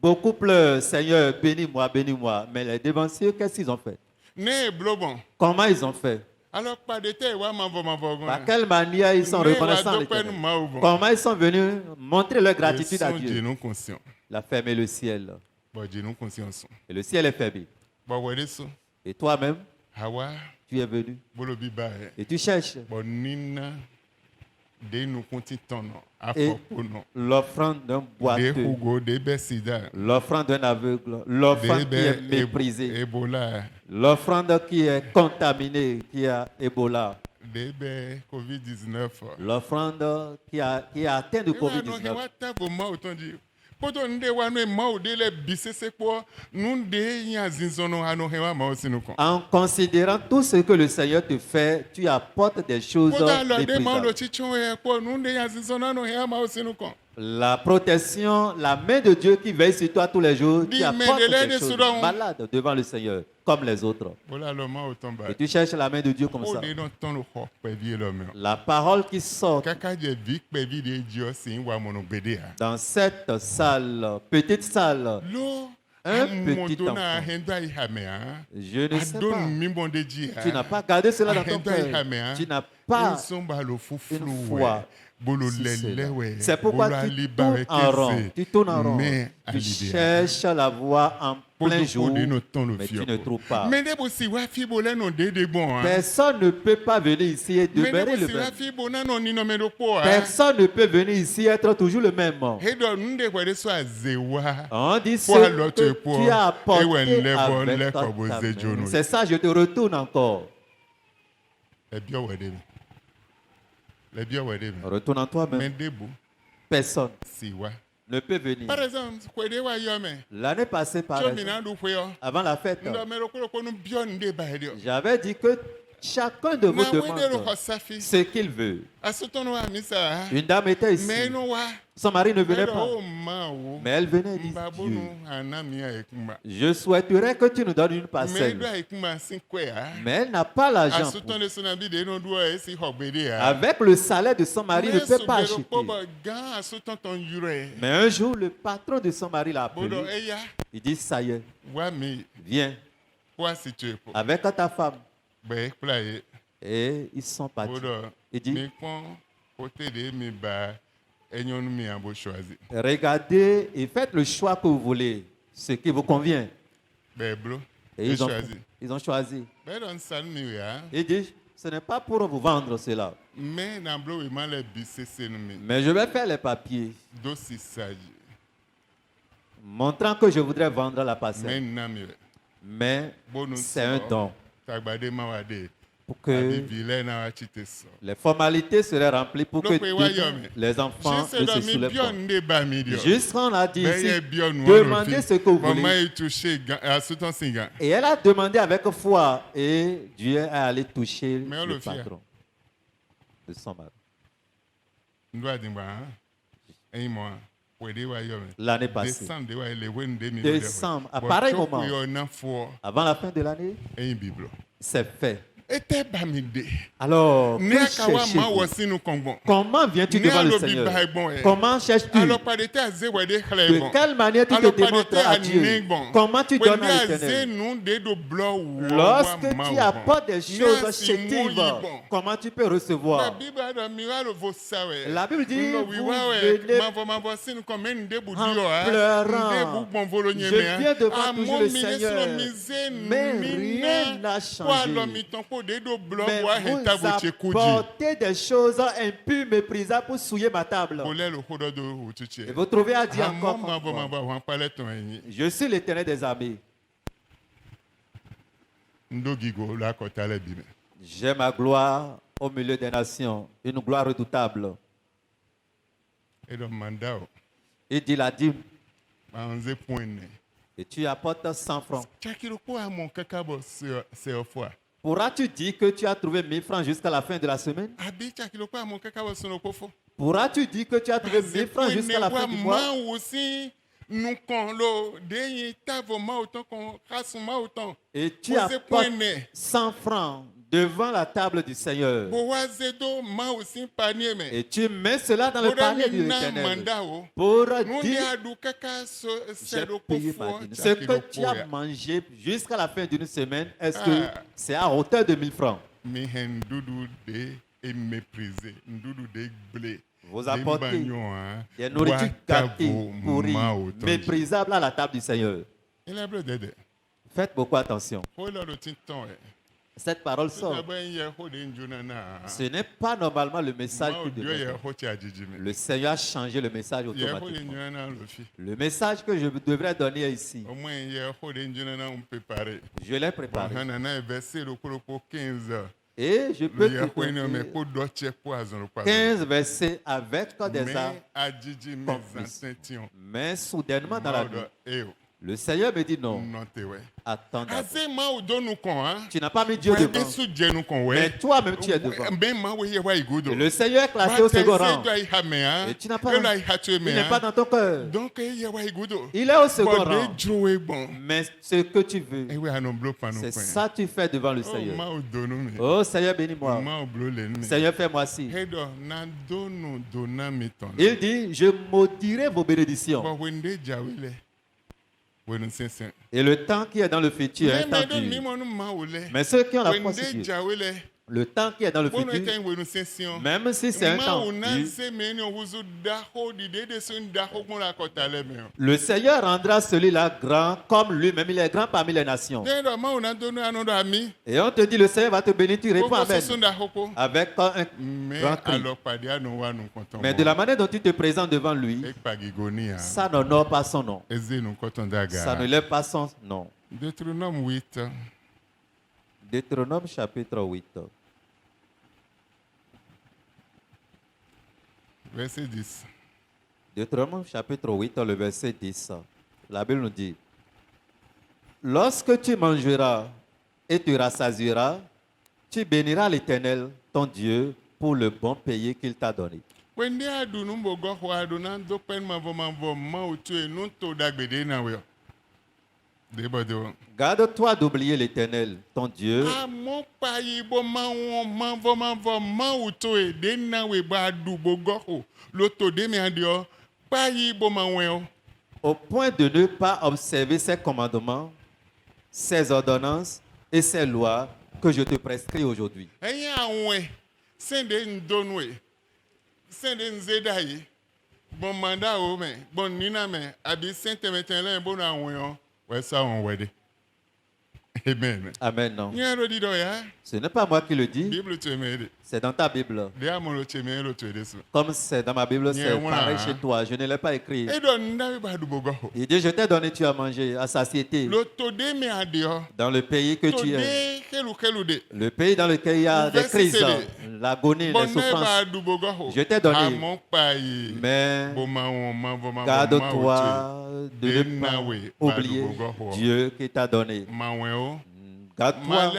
Beaucoup pleurent, Seigneur, bénis-moi, bénis-moi. Mais les dévanciers, qu'est-ce qu'ils ont fait? Ne blobon. Comment ils ont fait? Alors pas de te wa mavo Par quelle manière ils sont reconnaissants à l'Éternel? Comment ils sont venus montrer leur gratitude à Dieu? non conscient. Il a fermé le ciel. Bon, Dieu non conscience. Et le ciel est fermé. Bon, ouais ça. Et toi-même, Hawa tu es venu. bolobi ba. Et tu cherches. Bon nina de nous continent Et non. l'offrande d'un De boiteux, Hugo de Bessida. l'offrande d'un aveugle, l'offrande qui est méprisée, Ebola. l'offrande qui est contaminée, qui a Ebola, De Covid-19. l'offrande qui est atteinte de Covid-19. Poto nde wa no ma o de le bisese ko nunde nya zinzono ano hewa ma osinu ko. En considérant tout ce que le Seigneur te fait, tu apportes des choses Poto la de ma lo méprisables. chichon e ko nunde nya zinzono ano hewa ma osinu ko. La protection, la main de Dieu qui veille sur toi tous les jours, tu Dis, mais apportes de l'aide des choses sur la- malades devant le Seigneur, comme les autres. Voilà le ma o tomba. Et tu cherches la main de Dieu comme O ça. de don ton lo ho pe vie le me. La parole qui sort Kaka je vik pe vie de Dieu sin wa mono gbede a. dans cette salle, petite salle, Lo Un petit modona enfant. henda ihame a. je ne sais Adon pas. mi bon de ji a. Tu n'as pas gardé cela dans ton Ahenda cœur. ihame a. Tu n'as pas. Somba lo fuflu une we. foi Bolo sur lele cela. we. C'est pourquoi Bolo tu aliba tournes we en rond. kese. Tu tournes en rond. Mais Tu alidea. cherches la voie en plein jour, mais tu ne trouves pas. Mais ne bosi wa fi bo le no de bon hein. Personne ne peut pas venir ici et Mais ne demeurer le bosi wa même. fi bo na no ni no me do po hein. Personne ne peut venir ici et être toujours le même. He do nde kwa de so azewa. On dit ce Pour alors te que pour- tu as apporté et ouais, les bonnes, les avec ta comme main. vous êtes jeunes. C'est ça, je te retourne encore. Le bio wa de mi. Le bio wa de mi. Retourne en toi-même. Mais debo Personne si wa. ne peut venir. Par exemple, kwa de wa yo me. L'année passée, par Cho mi exemple, na du kwe yo. avant la fête, Ndo me ro ko no bio nde ba de yo. j'avais dit que chacun de vous Na we de ro demande hosafi. ce qu'il veut. Asuto no wa misa. Une dame était ici. Mais no wa. Son mari ne venait Mais pas. oh ma wo. Mais elle venait et dit, Mba Dieu, bonu anamia ekumba. je souhaiterais que tu nous donnes une Mais parcelle. do ekumba sin kwe ha. Mais elle n'a pas l'argent. pour- Asuto ne sona bi de no do e si hogbede ha. Avec le salaire de son mari, il ne peut pas acheter. Gan asuto ton yure. Mais un jour, le patron de son mari l'a Bodo appelé. eya. Il dit, ça y est, Wa mi viens wa si tu po. avec ta femme. Be playe. Et ils sont partis. Bodo. Il dit, Mi kon côté de mi ba enyon mi an bo choisi. regardez et faites le choix que vous voulez, ce qui vous convient. Be blo. Et Be ils ont, choisi. ils ont choisi. Be don sal mi ya. Il dit, ce n'est pas pour vous vendre cela, Mais na blo we ma le bi sese no mi. mais je vais faire les papiers, Do si saji. montrant que je voudrais vendre la parcelle. Mais na mi. Mais Bonu c'est un don Tagbade ma wa de. pour Abi que vile na wa chite so. les formalités seraient remplies pour que Donc, oui, oui, demain, oui. les enfants Je sais ne dans se mi soulèvent bio pas. nde ba mi dio. Jusqu'on a dit Ben ye ici, bio nou demandez ce que vous Maman voulez. est touché asutan singa. Et elle a demandé avec foi et Dieu est allé toucher Mais on le le fait. patron de son mari. Ndo adimba hein. Eyin mo. We de wa yo me. L'année passée, Décembre de wa le wen de mi. Décembre, à pareil moment. Yo na fo avant la fin de l'année, eyin biblo. c'est fait. Ete ba mi de. Alors, Ne que akawa ma cherchez-vous? wo sinu kongbon. Comment viens-tu devant le Seigneur? Comment cherches-tu? Alors pas de te aze we de khle De bon. quelle manière tu te Alors pas de démontres te à Dieu? aning Comment tu donnes à aze l'Éternel? nou de do blo wo. Lorsque tu apportes des choses Merci, chétives, moi, bon. comment tu peux La recevoir? Bible a dans miracle vos sawe. La Bible dit, No, vous oui, ouais, venez ma voici nous comme une débout en dio hein. pleurant. Débout bon volonnier Je viens devant toujours le Seigneur. Mais rien n'a changé. Mais vous apportez des choses impures, méprisables pour souiller ma table. Et vous trouvez à dire encore, je suis l'Éternel des armées. J'ai ma gloire au milieu des nations, une gloire redoutable. Il dit la dîme, et tu apportes 100 francs. Pourras-tu dire que tu as trouvé 1000 francs jusqu'à la fin de la semaine? Pourras-tu dire que tu as trouvé 1000 francs jusqu'à la fin du mois? Et tu apportes 100 francs devant la table du Seigneur. Boazedo ma aussi panier mais. Et tu mets cela dans le panier de l'Éternel. Mandao. Pour Nous dire, adu kaka so j'ai sedo payé kofo. ma dîme. Ce que tu as mangé jusqu'à la fin d'une semaine, est-ce que Ah. c'est à hauteur de 1000 francs? Mi hen dudu de et méprisé. Dudu de blé. Vous apportez Hein. des nourritures gâtées, pourries, Méprisables. méprisables à la table du Seigneur. Il a bleu dede. Faites beaucoup attention. Faut le tinton. Cette parole sort. Ce n'est pas normalement le message que devrait être. Le Seigneur a changé le message automatiquement. Le message que je devrais donner ici, je l'ai préparé. Et je peux te donner 15 versets avec des armes. Mais soudainement dans la nuit, le Seigneur me dit non. Attends d'abord. Tu n'as pas mis Dieu devant. Mais toi-même tu es devant. Et le Seigneur est classé au second rang. Et tu n'as pas. Il n'est pas dans ton cœur. Il est au second rang. Mais ce que tu veux, c'est ça que tu fais devant le Seigneur. Oh Seigneur, bénis-moi. Seigneur, fais-moi ci. Il dit, je maudirai vos bénédictions. Et le temps qui est dans le futur est un temps dur. Mais ceux qui ont la foi sur Dieu, le temps qui est dans le futur, même si c'est un temps dur, le Seigneur rendra celui-là grand comme lui-même. Il est grand parmi les nations. Et on te dit, le Seigneur va te bénir, tu réponds Amen. Avec un grand cri. Mais de la manière dont tu te présentes devant lui, ça n'honore pas son nom. Ça ne lève pas son nom. Deutéronome 8. Deutéronome chapitre 8. Verset 10. Deutéronome chapitre 8, le verset 10. La Bible nous dit, lorsque tu mangeras et tu rassasieras, tu béniras l'Éternel, ton Dieu, pour le bon pays qu'il t'a donné. Garde-toi d'oublier l'Éternel, ton Dieu. Au point de ne pas observer ses commandements, ses ordonnances et ses lois que je te prescris aujourd'hui. Bon mandat au mais bon nina mais abi saint-émetien bon awon ouais ça on wedding. Amen. Amen. Non. Ya rodi do ya. Ce n'est pas moi qui le dis. Bible tu me. C'est dans ta Bible. Dia mo lo cheme lo tu desu. Comme c'est dans ma Bible, c'est pareil chez toi. Je ne l'ai pas écrit. E do ndawi ba du bogo. Il dit, je t'ai donné, tu as mangé à satiété. Lo to de me adio. Dans le pays que tu es. Le pays dans lequel il y a des crises, l'agonie, les souffrances. Je t'ai donné. Mais garde-toi de ne pas oublier Dieu qui t'a donné. Garde-toi.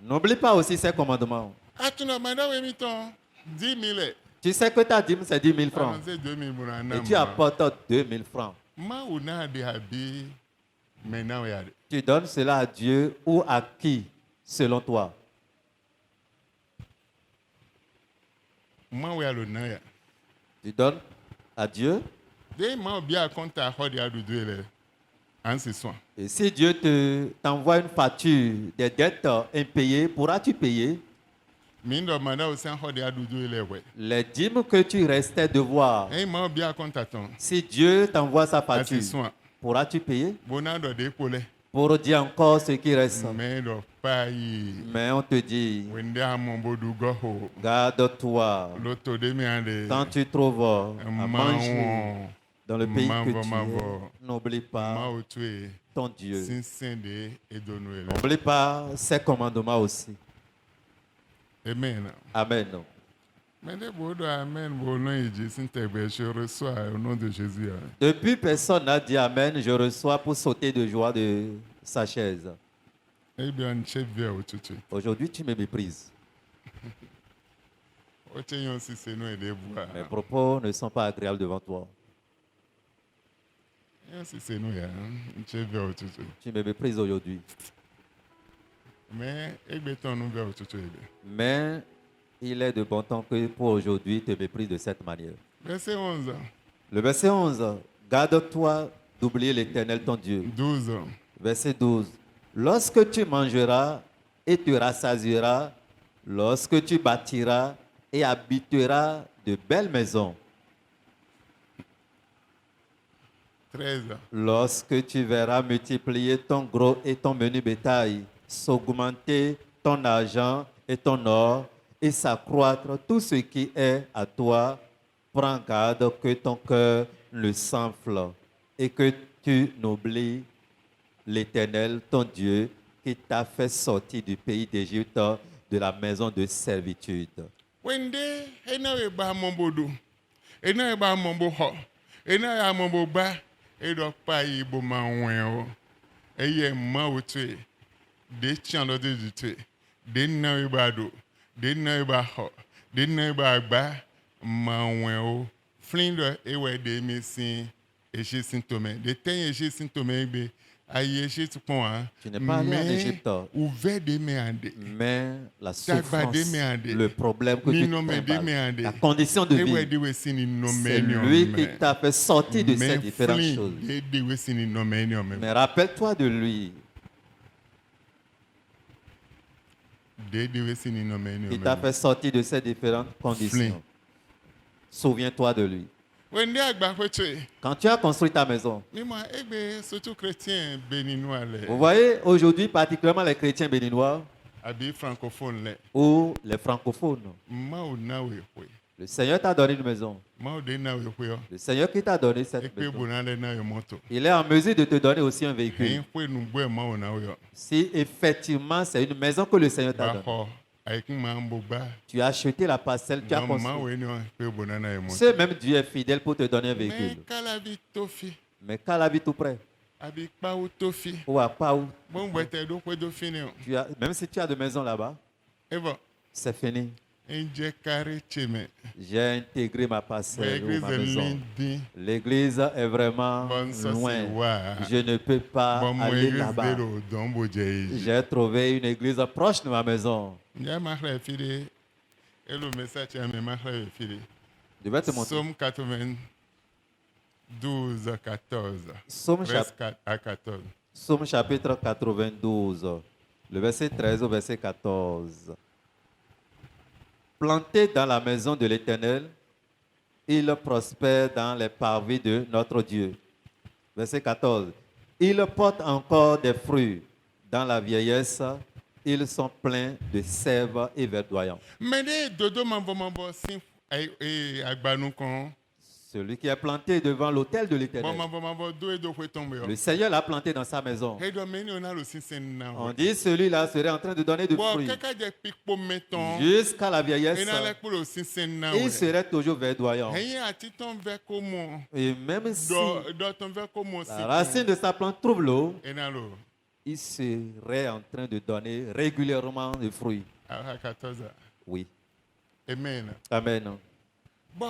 N'oublie pas aussi ses commandements. Tu sais que ta dîme, c'est 10 000 francs. Et tu apportes 2 000 francs. Tu donnes cela à Dieu ou à qui, selon toi? Tu donnes à Dieu? Et si Dieu t'envoie une facture des dettes impayées, pourras-tu payer? Les dîmes que tu restais devoir. Si Dieu t'envoie sa facture, pourras-tu payer? Pour dire encore ce qui reste. Mais on te dit, garde-toi. Quand tu trouves à manger dans le pays que tu es, n'oublie pas ton Dieu. N'oublie pas ses commandements aussi. Amen. Amen. Je reçois au nom de Jésus. Depuis, personne n'a dit Amen. Je reçois pour sauter de joie de sa chaise. Aujourd'hui, tu me méprises. Mes propos ne sont pas agréables devant toi. Tu me méprises aujourd'hui. mais egbe tɔn nu vɛ otutu ebe. Mais il est de bon temps que pour aujourd'hui te méprise de cette manière. Verset 11, Le verset 11. Garde-toi d'oublier l'Éternel ton Dieu. 12. Verset 12. Lorsque tu mangeras et te rassasieras, lorsque tu bâtiras et habiteras de belles maisons, 13. lorsque tu verras multiplier ton gros et ton menu bétail, s'augmenter ton argent et ton or, et s'accroître tout ce qui est à toi, prends garde que ton cœur ne s'enfle et que tu n'oublies l'Éternel, ton Dieu, qui t'a fait sortir du pays d'Égypte, de la maison de servitude. Wende ena we ba mombodo. Ena we ba mombo ho. Ena ya mombo ba edo pa ibo ma wen o. Eye ma otwe. De chando de ditwe. De na we ba do. De na we ba ho. De na we ba gba ma wen o. Flindo ewe de mesin eche sintome. De ten eche sintome be. Aye eche tupon ha. Tu n'es pas allé en Égypte. Ouvert de me ande. Mais la souffrance, Meande. le problème que Ni tu no me de trimbales, meande. la condition de Ewe vie, de we sini no c'est menyo lui me. qui t'a fait sortir de ces Mais différentes Flynn, choses. de we sini no menyo me. Mais rappelle-toi de lui, De we sini no menyo qui me. t'a fait sortir de ces différentes conditions. Flynn. Souviens-toi de lui. Wende agba kwetwe. Quand tu as construit ta maison, Mi moi egbe surtout chrétien béninois vous le. voyez aujourd'hui particulièrement les chrétiens béninois Abi francophone le. ou les francophones. Ma o na we hwe. Le Seigneur t'a donné une maison. Ma o de na we hwe o. Le Seigneur qui t'a donné cette Ekpe maison, bona le na yo moto. il est en mesure de te donner aussi un véhicule. Hein hwe nu gbe ma o na we o. Si effectivement c'est une maison que le Seigneur t'a Ba donnée, ho. Avec ma mbo ba. tu as acheté la parcelle, tu as Ma construit. we no ekpe bona na yo moto. Ce même Dieu est fidèle pour te donner un Mais véhicule. kala vi tofi. Mais qu'à la vie tout près, Abi pa o tofi. ou à pas où Bon boite do kwe do fini o. tu as, même si tu as de maison là-bas, Eva. c'est fini. Enje carré cheme. J'ai intégré ma parcelle ou L'église ma maison. Lindi. L'église est vraiment Bon, ça, loin. c'est ouais. Je ne peux pas Bon, moi, aller église là-bas. de Dombo Djeiji. J'ai trouvé une église proche de ma maison. J'ai marqué fili. Et le message a mis marqué fili. Je vais te montrer. Somme 92 à 14. Somme, Verset 4 à 14. Somme chapitre 92, le verset 13 au verset 14. Planté dans la maison de l'Éternel, il prospère dans les parvis de notre Dieu. Verset 14. Il porte encore des fruits dans la vieillesse. Ils sont pleins de sève et verdoyants. Mais les dodo mambo sin et agbanou kon. Celui qui est planté devant l'autel de Bon l'Éternel. mambo do et do kwe tombe. Le Seigneur l'a planté dans sa maison. Et do meni on a le sin sen na. On dit celui-là serait en train de donner de Bon fruits kaka je pikpo meton. jusqu'à la Et vieillesse. na le pour le sin sen na. Il serait toujours verdoyant. Rien à titon ver comment. Et même si Dans ton ver comment la racine de sa plante trouve l'eau, Et na lo. il serait en train de donner régulièrement des fruits. À 14 ans. Oui. Amen. Amen. Bon,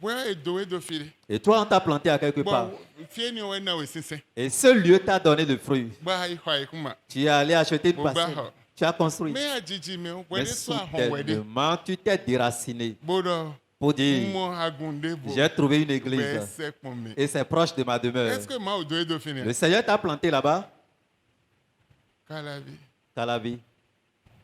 ouais, do fili. Et toi, on t'a planté à quelque part. Bon, fieni we na we sinsen. Et ce lieu t'a donné de fruits. Ba hi hwa kuma. Tu es allé acheter une Bon, bah, parcelle. Tu as construit. Me a jiji me o Mais we so ahon we de. soudainement, tu t'es déraciné Bodo. pour dire, Mo agunde bo. j'ai trouvé une Be église se pon me. et c'est proche de ma demeure. Est-ce que ma o do fini? Le Seigneur t'a planté là-bas, Kalavi. t'as la vie.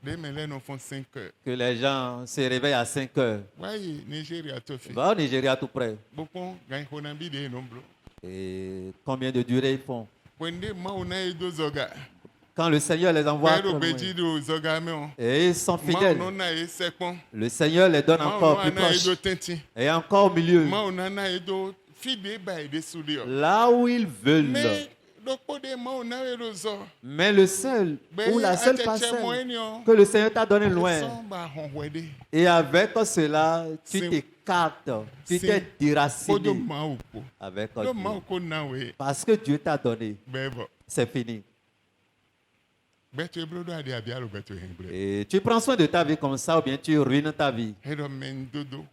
De me le no fon 5 heures. Que les gens se réveillent à 5 heures. Why Nigeria to fi. Va au Nigeria tout près. Bopon gan honambi de no bro. Et combien de durée ils font? Wende ma o na edo zoga. Quand le Seigneur les envoie, Pero très loin, beji do zoga me o. et ils sont Ma fidèles, no na e sekpon. le Seigneur les donne Ma encore o plus na edo proches. tenti. Et encore au milieu, Ma o na edo fide ba e de sudi o. là où ils veulent. Mais doko de ma o na edo zo. Mais le seul ou la seule parcelle que le Seigneur t'a donné loin. Et avec cela, tu C'est- t'écartes, tu c'est- t'es Podo déraciné ma o ko. avec Do ma o Dieu. ko na we. Parce que Dieu t'a donné, Bebo. c'est fini. Beto ebro do ade abi alo beto hembre. Et tu prends soin de ta vie comme ça ou bien tu ruines ta vie. Edo men dodo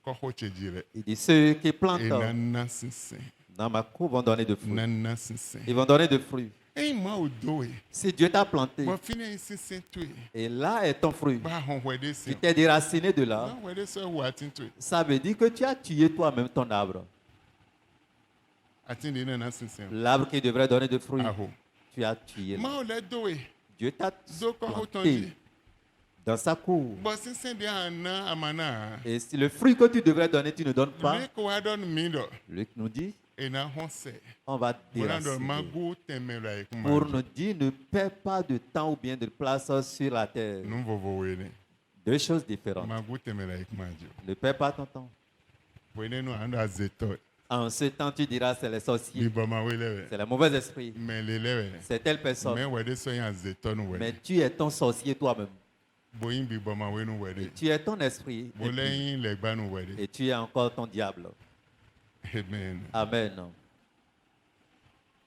ko ho chejire. Il dit ceux qui plantent E nana sinsen. dans ma cour vont donner de fruits. Nana sinsen. Ils vont donner de fruits. Et moi au dos. Si Dieu t'a planté, Bon fini ici c'est tout. et là est ton fruit, Bah on voit des tu signes. t'es déraciné de là, Non, ouais des ça ou attends tout. ça veut dire que tu as tué toi-même ton arbre. Attendez non c'est ça. L'arbre qui devrait donner des fruits, Ah oh. tu as tué. Moi au le dos. Dieu t'a Donc autant planté dit. dans sa cour. Bon c'est bien un amana. Et si le fruit que tu devrais donner, tu ne donnes pas, Lui ko adon mindo. Luc nous dit, Et na honse. on va Voilà de déraciner. mago temelo avec Pour moi. nous dire, ne perds pas de temps ou bien de place sur la terre. Nous vovo wene. Deux choses différentes. Mago temelo avec moi. Ne perds pas ton temps. Wene no ando azeto. En ce temps, tu diras, c'est les sorciers, Libama wele. c'est les mauvais esprits, Mais les lewe. c'est telle personne. Mais wede so yan azeto no Mais wede. tu es ton sorcier toi-même. Boyin bi bama we no Et wede. tu es ton esprit. Boleyin legba no wede. Et tu es encore ton diable. Amen. Amen.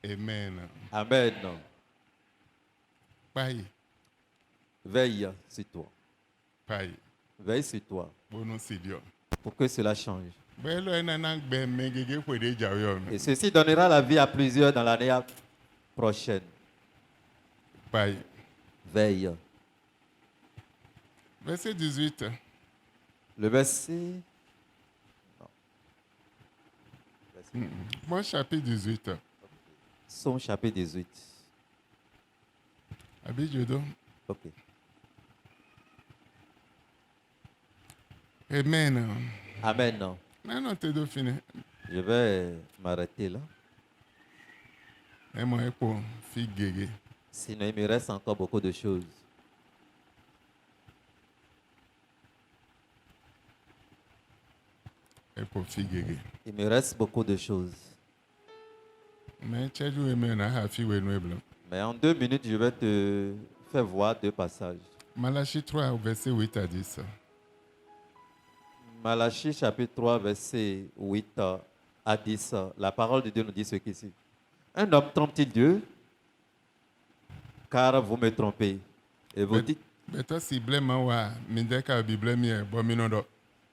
Amen. Amen. Pai. Veille sur toi. Pai. Veille sur toi Bono sidio. pour que cela change. Belo enana gbe mengege kwede jawo. Et ceci donnera la vie à plusieurs dans l'année prochaine. Pai. Veille. Verset 18. Le verset. Bon chapitre 18. Psaume chapitre 18. Abi jodo. Ok. Amen. Amen. Non, non, t'es fini. Je vais m'arrêter là. Et moi, pour fille gégé. Sinon, il me reste encore beaucoup de choses. Et pour fille gégé. Il me reste beaucoup de choses. Mais tu as joué, mais on a fait un blanc. Mais en 2 minutes, je vais te faire voir 2 passages. Malachie 3, verset 8 à 10. Malachie chapitre 3, verset 8 à 10. La parole de Dieu nous dit ce qu'ici. Un homme trompe-t-il Dieu? Car vous me trompez. Et vous dites, Mais toi, si blé ma wa, mindeka bible mi e bo minodo.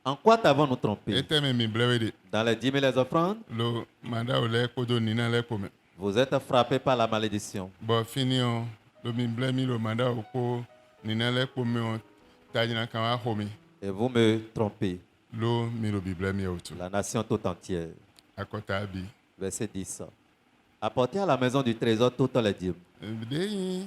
en quoi t'avons-nous trompé? Ete me mi blé wede. Dans les 10 000 les offrandes, Lo manda ole kodo nina le pome. vous êtes frappés par la malédiction. Bo fini on, lo mi blé mi lo manda oko nina le pome on tajina kama homi. Et vous me trompez. Lo mi lo bible mi otu. La nation toute entière. Akota abi. Verset 10. Apportez à la maison du trésor toutes les dîmes. Deyi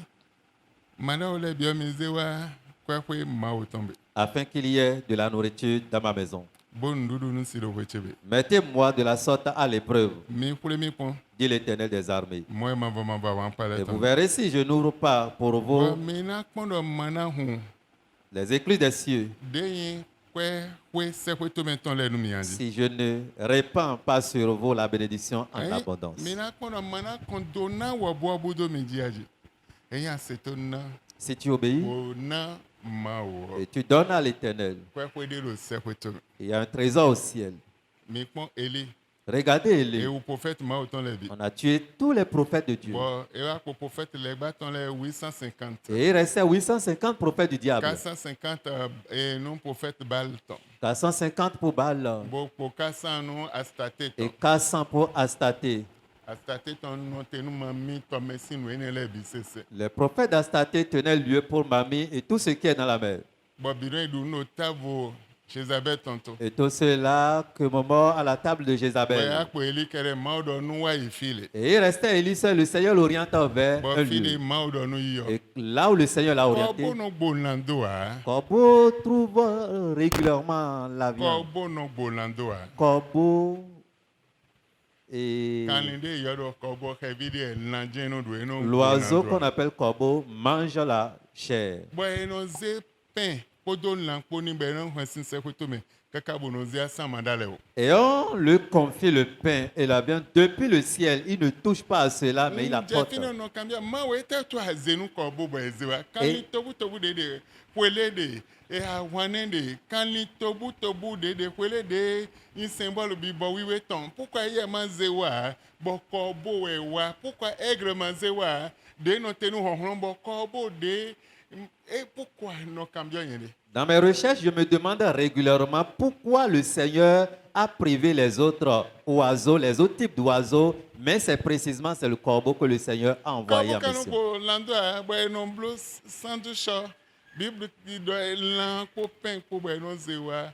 manda ole bio mi zewa kwa kwe ma otombe. afin qu'il y ait de la nourriture dans ma maison. Bon ndudu nu si do wechebe. Mettez-moi de la sorte à l'épreuve, Mi kule mi pon. dit l'Éternel des armées. Moi ma va wan pale Et vous ton. verrez si je n'ouvre pas pour vous Mi na kpondo mana hu. les écluses des cieux, Deyi kwe se kwe to meton le nu mi andi. si je ne répands pas sur vous la bénédiction en abondance. Mina kpondo mana kondona wa bo budo mi jiaji. Eya setona Si tu obéis o na ma o. et tu donnes à l'Éternel, Kwe de lo se kwe to. il y a un trésor au ciel. Mi pon Eli. Regardez Et Élie. au prophète ma autant les bi. On a tué tous les prophètes de Dieu. Bon, et là pour prophète les bâtons les 850. Et il restait 850 prophètes du diable. 450 et non prophète Balton. 450 pour Baal Bon pour 400 non astaté. et 400 pour Astaté. Astaté ton non te nous mami comme si nous les bi c'est. Les prophètes d'Astaté tenaient lieu pour Mamie et tout ce qui est dans la mer. Bon bilan du no tavo Jézabel tonto. Et tout cela que maman à la table de Ouais, Jézabel. pour Eli kere ma do nu wa ifile. Et il restait Élie seul, le Seigneur l'orienta vers Bon un file lieu. ma do nu yo. Et là où le Seigneur l'a Ko orienté, bono bolando a. Corbeau trouve régulièrement la Ko viande. bono bolando a. Corbeau et Kaninde yodo ko bo kevide lanjen no do eno. l'oiseau qu'on appelle corbeau mange la chair. Boy no ze pen podo lanpo ni be no hwesin se kweto me kaka bono ze asan mandale o. Et on lui confie le pain et la viande depuis le ciel. Il ne touche pas à cela, mais il apporte. Jefino no kambia ma we te to azenu ko bo bo ezewa kali tobu de kwele de e awane de kali tobu de kwele de in symbole bi bo wiwe ton pourquoi ye ma zewa bo ko bo we wa pourquoi aigre ma zewa de no tenu honron bo ko bo de et pourquoi no kambia yende. Dans mes recherches, je me demande régulièrement pourquoi le Seigneur a privé les autres oiseaux, les autres types d'oiseaux, mais c'est précisément c'est le corbeau que le Seigneur a envoyé en Kabu kanu mission. ko lando a boy no blo sandu sho. Bible ti do lan ko pen ko boy no zewa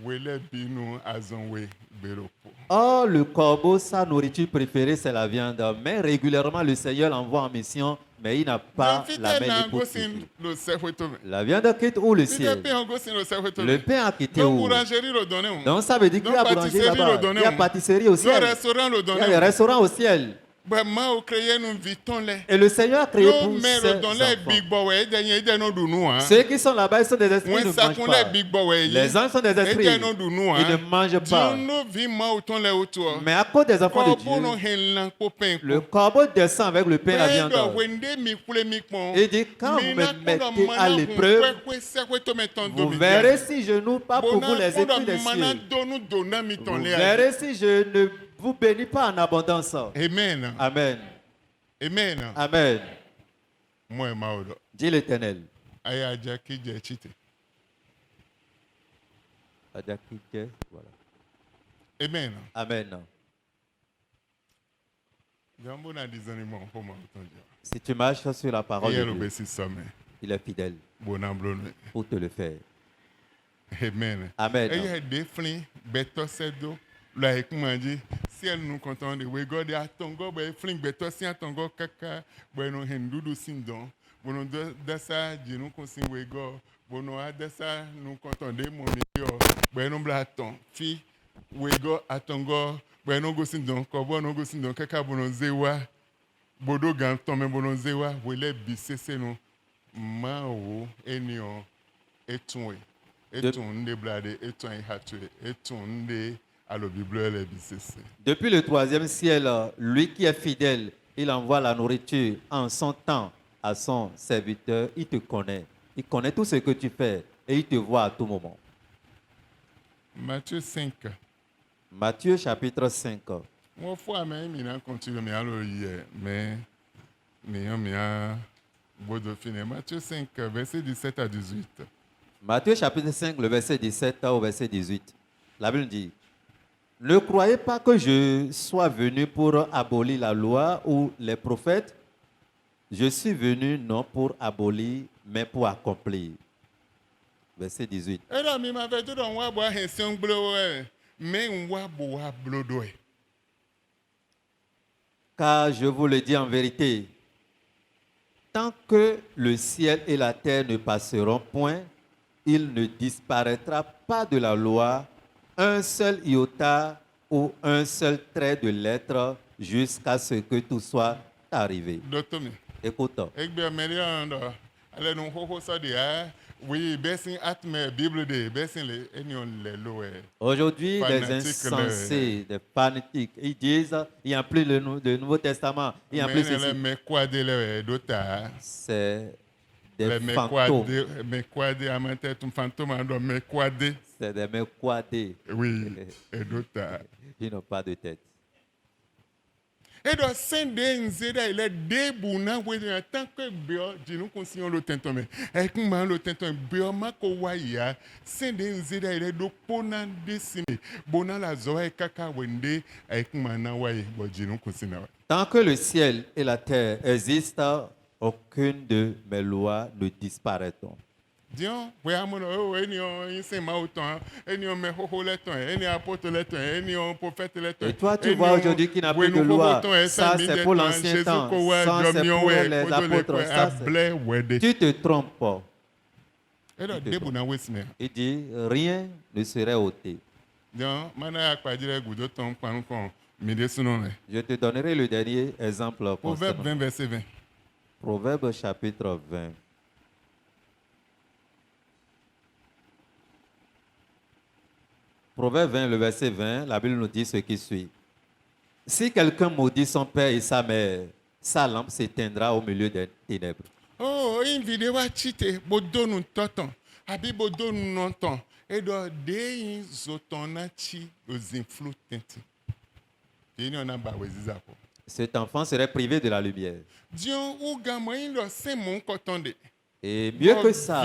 wele binu azonwe beropo. Or, le corbeau, sa nourriture préférée, c'est la viande. Mais régulièrement, le Seigneur l'envoie en mission, mais il n'a pas la main libre pour gosin suivre. lo sefwetome. La viande quitte où le Fite ciel? pe gosin lo sefwetome. Le pain a quitté Donc où? boulangerie lo donné. Donc ça veut dire qu'il y a Donc, boulangerie pâtisserie là-bas, le donné, il y a on. pâtisserie au Le ciel, restaurant lo il y a donné. des restaurants au ciel. Bah ma o créé nous viton les. Et le Seigneur a créé Yo pour mais ses le don les enfants. big boy et no du nous hein. Ceux qui sont là-bas, ils sont des esprits, Moi ils ne ça mangent qu'on pas. les big boy. Les anges sont des esprits, Et no du nous ils ne hein. mangent pas. Dieu no vi ma autant les autour. Mais à cause des enfants de Corbeau no Dieu, henlan ko pen ko. le corbeau descend avec le pain et la viande. Wende mi kule mi pon. Il dit, quand vous me mettez à l'épreuve, vous verrez si je n'ouvre pas pour vous les esprits des cieux. Vous verrez si je ne vous bénis pas en abondance. Amen. Amen. Amen. Amen. Moi maodo. Dit l'Éternel. Aya jaki je chite. Voilà. Amen. Amen. Jambo na discernement pour moi autant. Si tu marches sur la parole de le Dieu, besi sommet. il est fidèle Bon amblone. pour te le faire. Amen. Amen. Et il y a des flins, beto sedo, la ekumandi, si elle nous contente de we God a tongo, be flin beto si a tongo kaka, bueno hendudu sindon, bueno dessa jinu konsin we God, bueno a dessa nous contente de mon meilleur, bueno blaton, fi, we God a tongo, bueno go sindon, ko bueno go sindon kaka bono zewa, bodo gan tome bono zewa, wele bisese no, ma o enio etunwe. Depuis le troisième ciel, lui qui est fidèle, il envoie la nourriture en son temps à son serviteur. Il te connaît. Il connaît tout ce que tu fais et il te voit à tout moment. Matthieu 5. Matthieu chapitre 5. Moi, fois, mais continue, mais Matthieu 5, verset 17 à 18. Matthieu chapitre 5, le verset 17 au verset 18. La Bible dit, ne croyez pas que je sois venu pour abolir la loi ou les prophètes. Je suis venu non pour abolir, mais pour accomplir. Verset 18. Car je vous le dis en vérité, tant que le ciel et la terre ne passeront point, il ne disparaîtra pas de la loi un seul iota ou un seul trait de lettre jusqu'à ce que tout soit arrivé. Écoute. Aujourd'hui, les insensés, les fanatiques, ils disent il n'y a plus le Nouveau Testament, il n'y a plus ceci. C'est des fantômes. C'est des mekwade. Oui, et d'autres. Ils n'ont pas de tête. Et donc, il est debout, tant que Béo, nous conseillons le tenton, mais avec moi, le tenton, Béo, ma kowaïa, il est de pona dessiné, bona la zoé kaka wende, avec moi, nawaï, nous conseillons. Tant que le ciel et la terre existent, aucune de mes lois ne disparaîtront. Dion, et toi, tu vois aujourd'hui qu'il n'y a plus de loi. Ça, c'est pour l'ancien temps. Ça, c'est pour les apôtres. Ça, tu te trompes. Il dit, rien ne serait ôté. Je te donnerai le dernier exemple. Proverbe 20, verset 20. Proverbe chapitre 20. Proverbe 20, le verset 20, la Bible nous dit ce qui suit. Si quelqu'un maudit son père et sa mère, sa lampe s'éteindra au milieu des ténèbres. Oh, une vidéo à chiter, bodo nous toton, abi bodo nous nonton, et do de zotonachi aux influx tenti. Cet enfant serait privé de la lumière. Dieu ou gamoin do c'est mon cotonde. Et mieux que ça,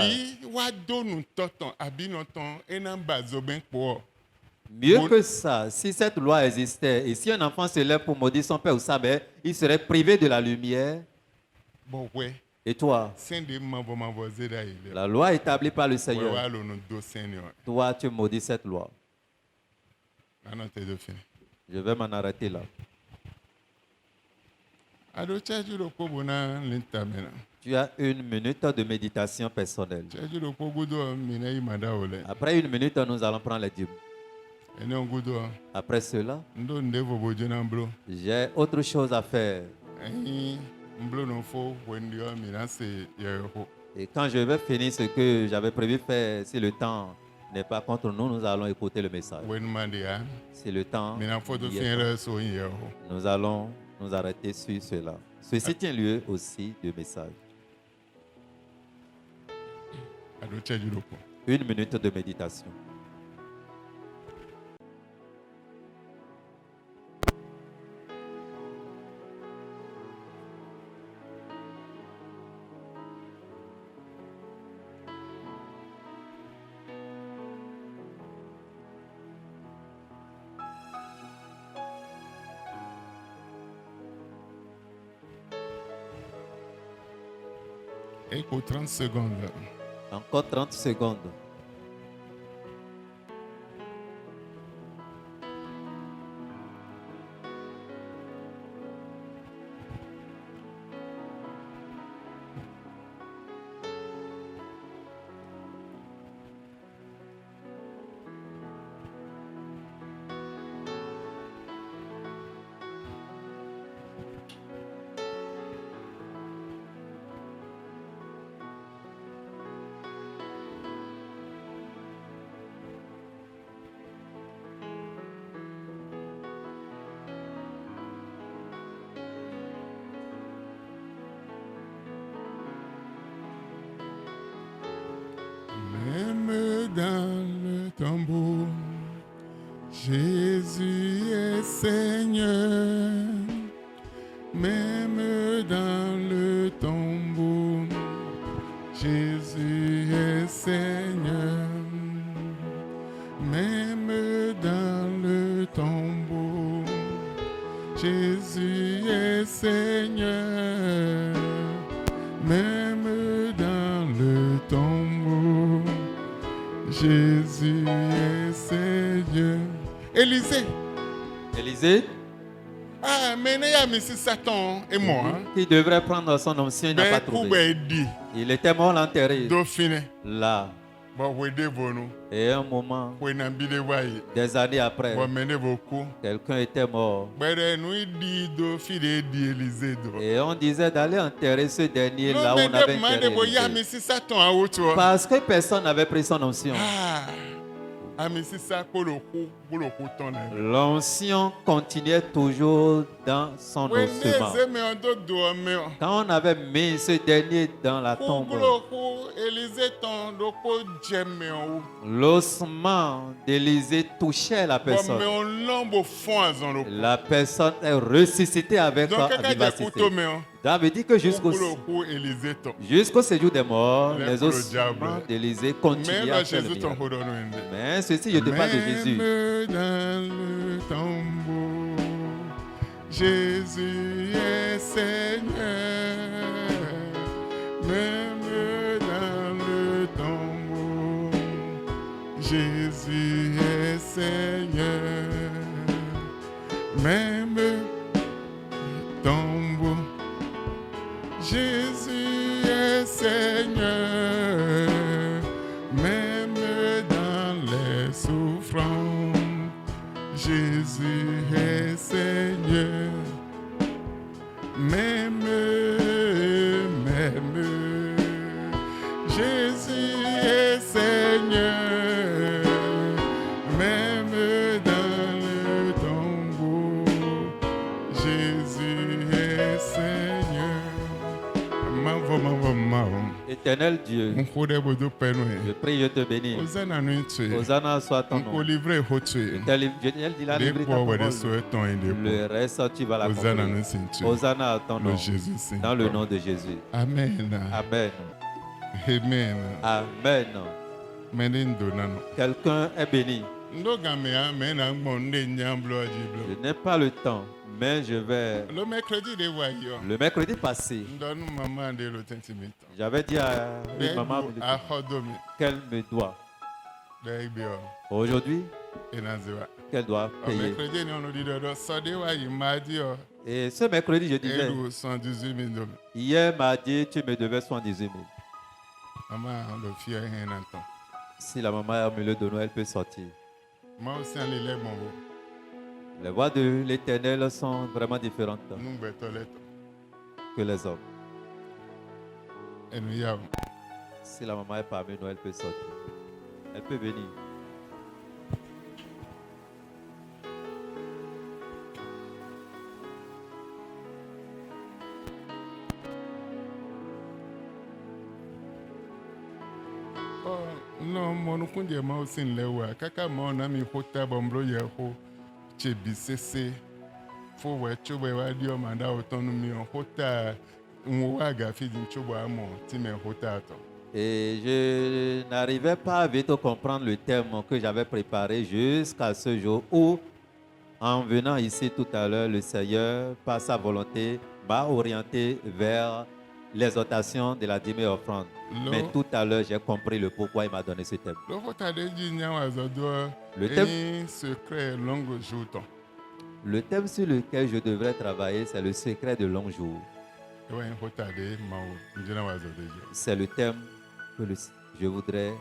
Mieux Bon- que ça, si cette loi existait et si un enfant se lève pour maudire son père ou sa mère, il serait privé de la lumière. Bon, ouais. Et toi, Saint de m'envoyer là, il est. la loi établie par le Ouais, Seigneur, ouais, le dos Seigneur. toi, tu maudis cette loi. Maintenant, t'es de fini. Je vais m'en arrêter là. Ado, tchadji le kobona l'intamena. Tu as 1 minute de méditation personnelle. Tchadji le kogudo mina imada ole. Après 1 minute, nous allons prendre les dîmes. Ene ongudo. Après cela, Ndo ndevo bojena mblo. j'ai autre chose à faire. Ehi mblo no fo wendio mina se yeho. Et quand je vais finir ce que j'avais prévu faire, si le temps n'est pas contre nous, nous allons écouter le message. Wen mandia. Si le temps Mina fo to n'y est finre so yeho. pas, nous allons nous arrêter sur cela. Ceci tient lieu aussi de message. Ado tchadji le ko. 1 minute de méditation. Et pour 30 secondes. Encore 30 secondes. Même dans le tombeau, Jésus est Seigneur. Même dans le tombeau, Jésus est Seigneur. Même dans le tombeau, Jésus est Seigneur. Même dans le tombeau, Jésus est Seigneur. Élisée. Élisée, Ah, mais il y a Monsieur Satan et moi. qui devrait prendre son onction, il n'a pas Ben, trouvé. Koube dit, Il était mort l'enterré. Dauphine. Là. Bon, vous aidez vous nous. Et un moment, Vous n'habitez pas. des années après, Vous menez beaucoup. quelqu'un était mort. Ben, nous dit Dauphine dit Élisée. Et on disait d'aller enterrer ce dernier Non, là où mais on avait demandez, enterré il y a Élisée. Monsieur Satan à haut, toi. Parce que personne n'avait pris son onction. Ah, Monsieur Satan, le coup, ton ami. L'onction continuait toujours dans son Oui, osement. mais on doit dormir. Quand on avait mis ce dernier dans la tombe, Élisée, ton loko j'aime en haut. l'ossement d'Élisée touchait la Bon, personne. mais on lambe au fond à son loko. La personne est ressuscitée avec Donc, quand il y a vivacité. couteau, mais on. Ça veut dire que jusqu'au Élisée, ton. séjour des morts, Les les pour le ossements diable. d'Élisée Mais continuaient là, à faire le Jésus, ton miracle. houdon, nous, Mais ceci, je te parle de Jésus. Même dans le tombeau, Jésus est Seigneur. Même dans le tombeau, Jésus est Seigneur. Même tombeau, Jésus est Seigneur. Même dans les souffrances, Jésus est Seigneur. Même, Jésus est Seigneur. Même dans le tombeau, Jésus est Seigneur. Éternel Dieu, je prie, je te bénis. Hosanna soit ton nom. Je dit la libre ta parole. Le reste, tu vas l'accomplir. Hosanna à ton nom. Dans le nom de Jésus. Amen. Amen. Amen. Amen. Amen. Quelqu'un est béni. ndo game ya me na gbon nde nyamblo Je ajiblo n'ai pas le temps, mais je vais. le mercredi de wa yo Le mercredi passé, ndo nu mama de lo tentimito j'avais dit à une maman de a hodomi qu'elle me doit. de bio Aujourd'hui, enazewa qu'elle doit o payer. mercredi ni onu dido do so de wa yi madi o Et ce mercredi, je disais, elu 118 000 hier mardi, tu me devais 78 000. mama lo fi hen na ton Si la maman a me le donné, elle peut sortir. ma aussi en le bon bo Les voies de l'Éternel sont vraiment différentes nu gbe toileto que les hommes. enu ya Si la maman est parmi nous, elle peut sortir. Elle peut venir. no monu kunje ma aussi nlewa kaka ma na mi hota bombro ye ho chebisese fo we chobo wa di o manda otonu mi o hota nwo wa ga fi din chobo amo ti me hota to Et je n'arrivais pas à vite comprendre le thème que j'avais préparé jusqu'à ce jour où, en venant ici tout à l'heure, le Seigneur, par sa volonté, m'a orienté vers l'exhortation de la dîme et offrande. Mais tout à l'heure, j'ai compris le pourquoi il m'a donné ce thème. lo hota de ji nya wa zo do Le thème- e secret longo jour Le thème sur lequel je devrais travailler, c'est le secret de longs jours. e wa hota de ma o njina wa zo de je C'est le thème que je voudrais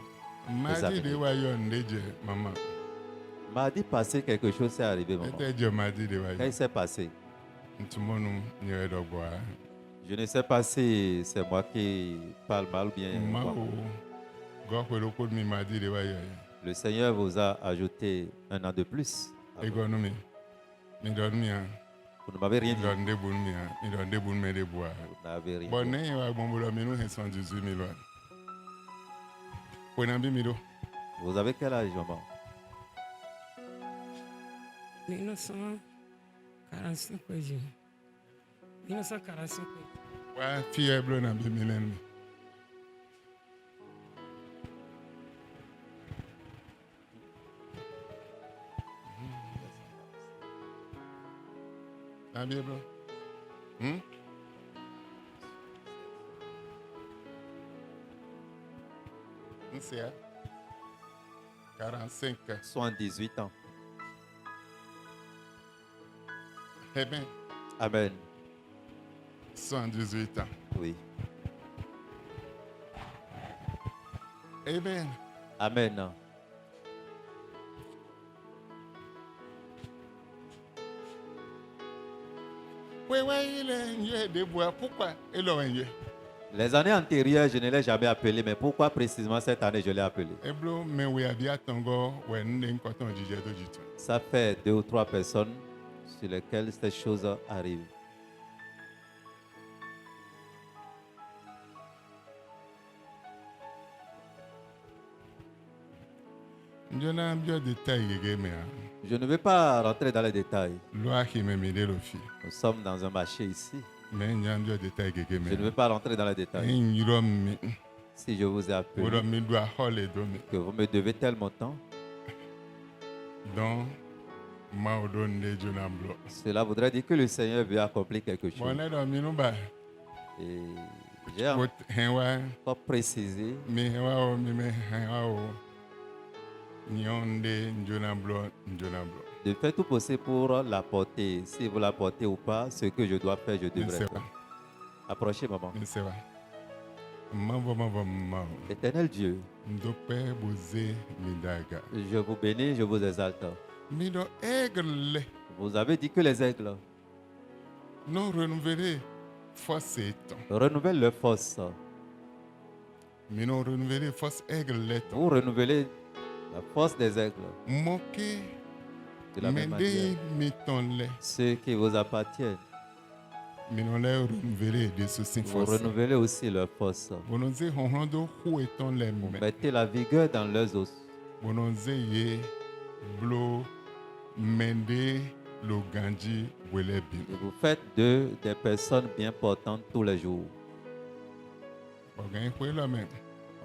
ma di examiner. de wa yo ndeje mama Mardi passé, quelque chose s'est arrivé, maman. ete je ma di de wa yo Qu'est-ce qui s'est passé? ntumonu nyewe do bo Je ne sais pas si c'est moi qui parle mal ou bien ma quoi. o go ko lo ko mi ma di de wa yo Le Seigneur vous a ajouté un an de plus. e go nu mi do nu ya Vous ne m'avez rien mi dit. do nde bun mi ya mi do nde bun me de bo Vous n'avez rien bon dit. ne wa bon bo mi nu 118 000 wa ko na bi mi do Vous avez quel âge, maman? 1945 hoje. 1945. wa fi e blo na bi mi len mi na bi blo Nsia 45 78 ans. eh bien Amen. 118 ans Oui. eh bien Amen. ouais il est de bois pourquoi et lo enye Les années antérieures, je ne l'ai jamais appelé, mais pourquoi précisément cette année, je l'ai appelé? eblo me we abia tongo we nde nkoton jije to jitu Ça fait 2 ou 3 personnes sur lesquelles ces choses arrivent. njona bio détail gege me Je ne vais pas rentrer dans les détails. lo ahi me me de lo fi Nous sommes dans un marché ici. me nya bio détail gege me Je ne vais pas rentrer dans les détails. nyiro mi Si je vous ai wodo appelé, mi do hole do mi que vous me devez tel montant, don ma odo nde jona blo cela voudrait dire que le Seigneur veut accomplir quelque chose. bon do mi no ba Et j'ai ko henwa encore précisé mi henwa o mi me henwa o nyonde njona blo de faire tout possible pour l'apporter. Si vous l'apportez ou pas, ce que je dois faire, je devrais Nsewa. faire. Approchez, maman. nsewa mavo mavo Éternel Dieu, ndope boze midaga je vous bénis, je vous exalte. mido aigle Vous avez dit que les aigles non renouvelé force étant renouvellent leur force. mais non renouvelé force aigle l'étant Vous renouvelez la force des aigles. moqué De la même manière, mende mitonle ceux qui vous appartiennent, mais non les renouvelé de ceci vous force renouvelez aussi leur force. bononze honrondo hu étant les Vous mais mettez la vigueur dans leurs os. bononze ye blo mende lo ganji wele bin Et vous faites d'eux des personnes bien portantes tous les jours. ogan kwe lo men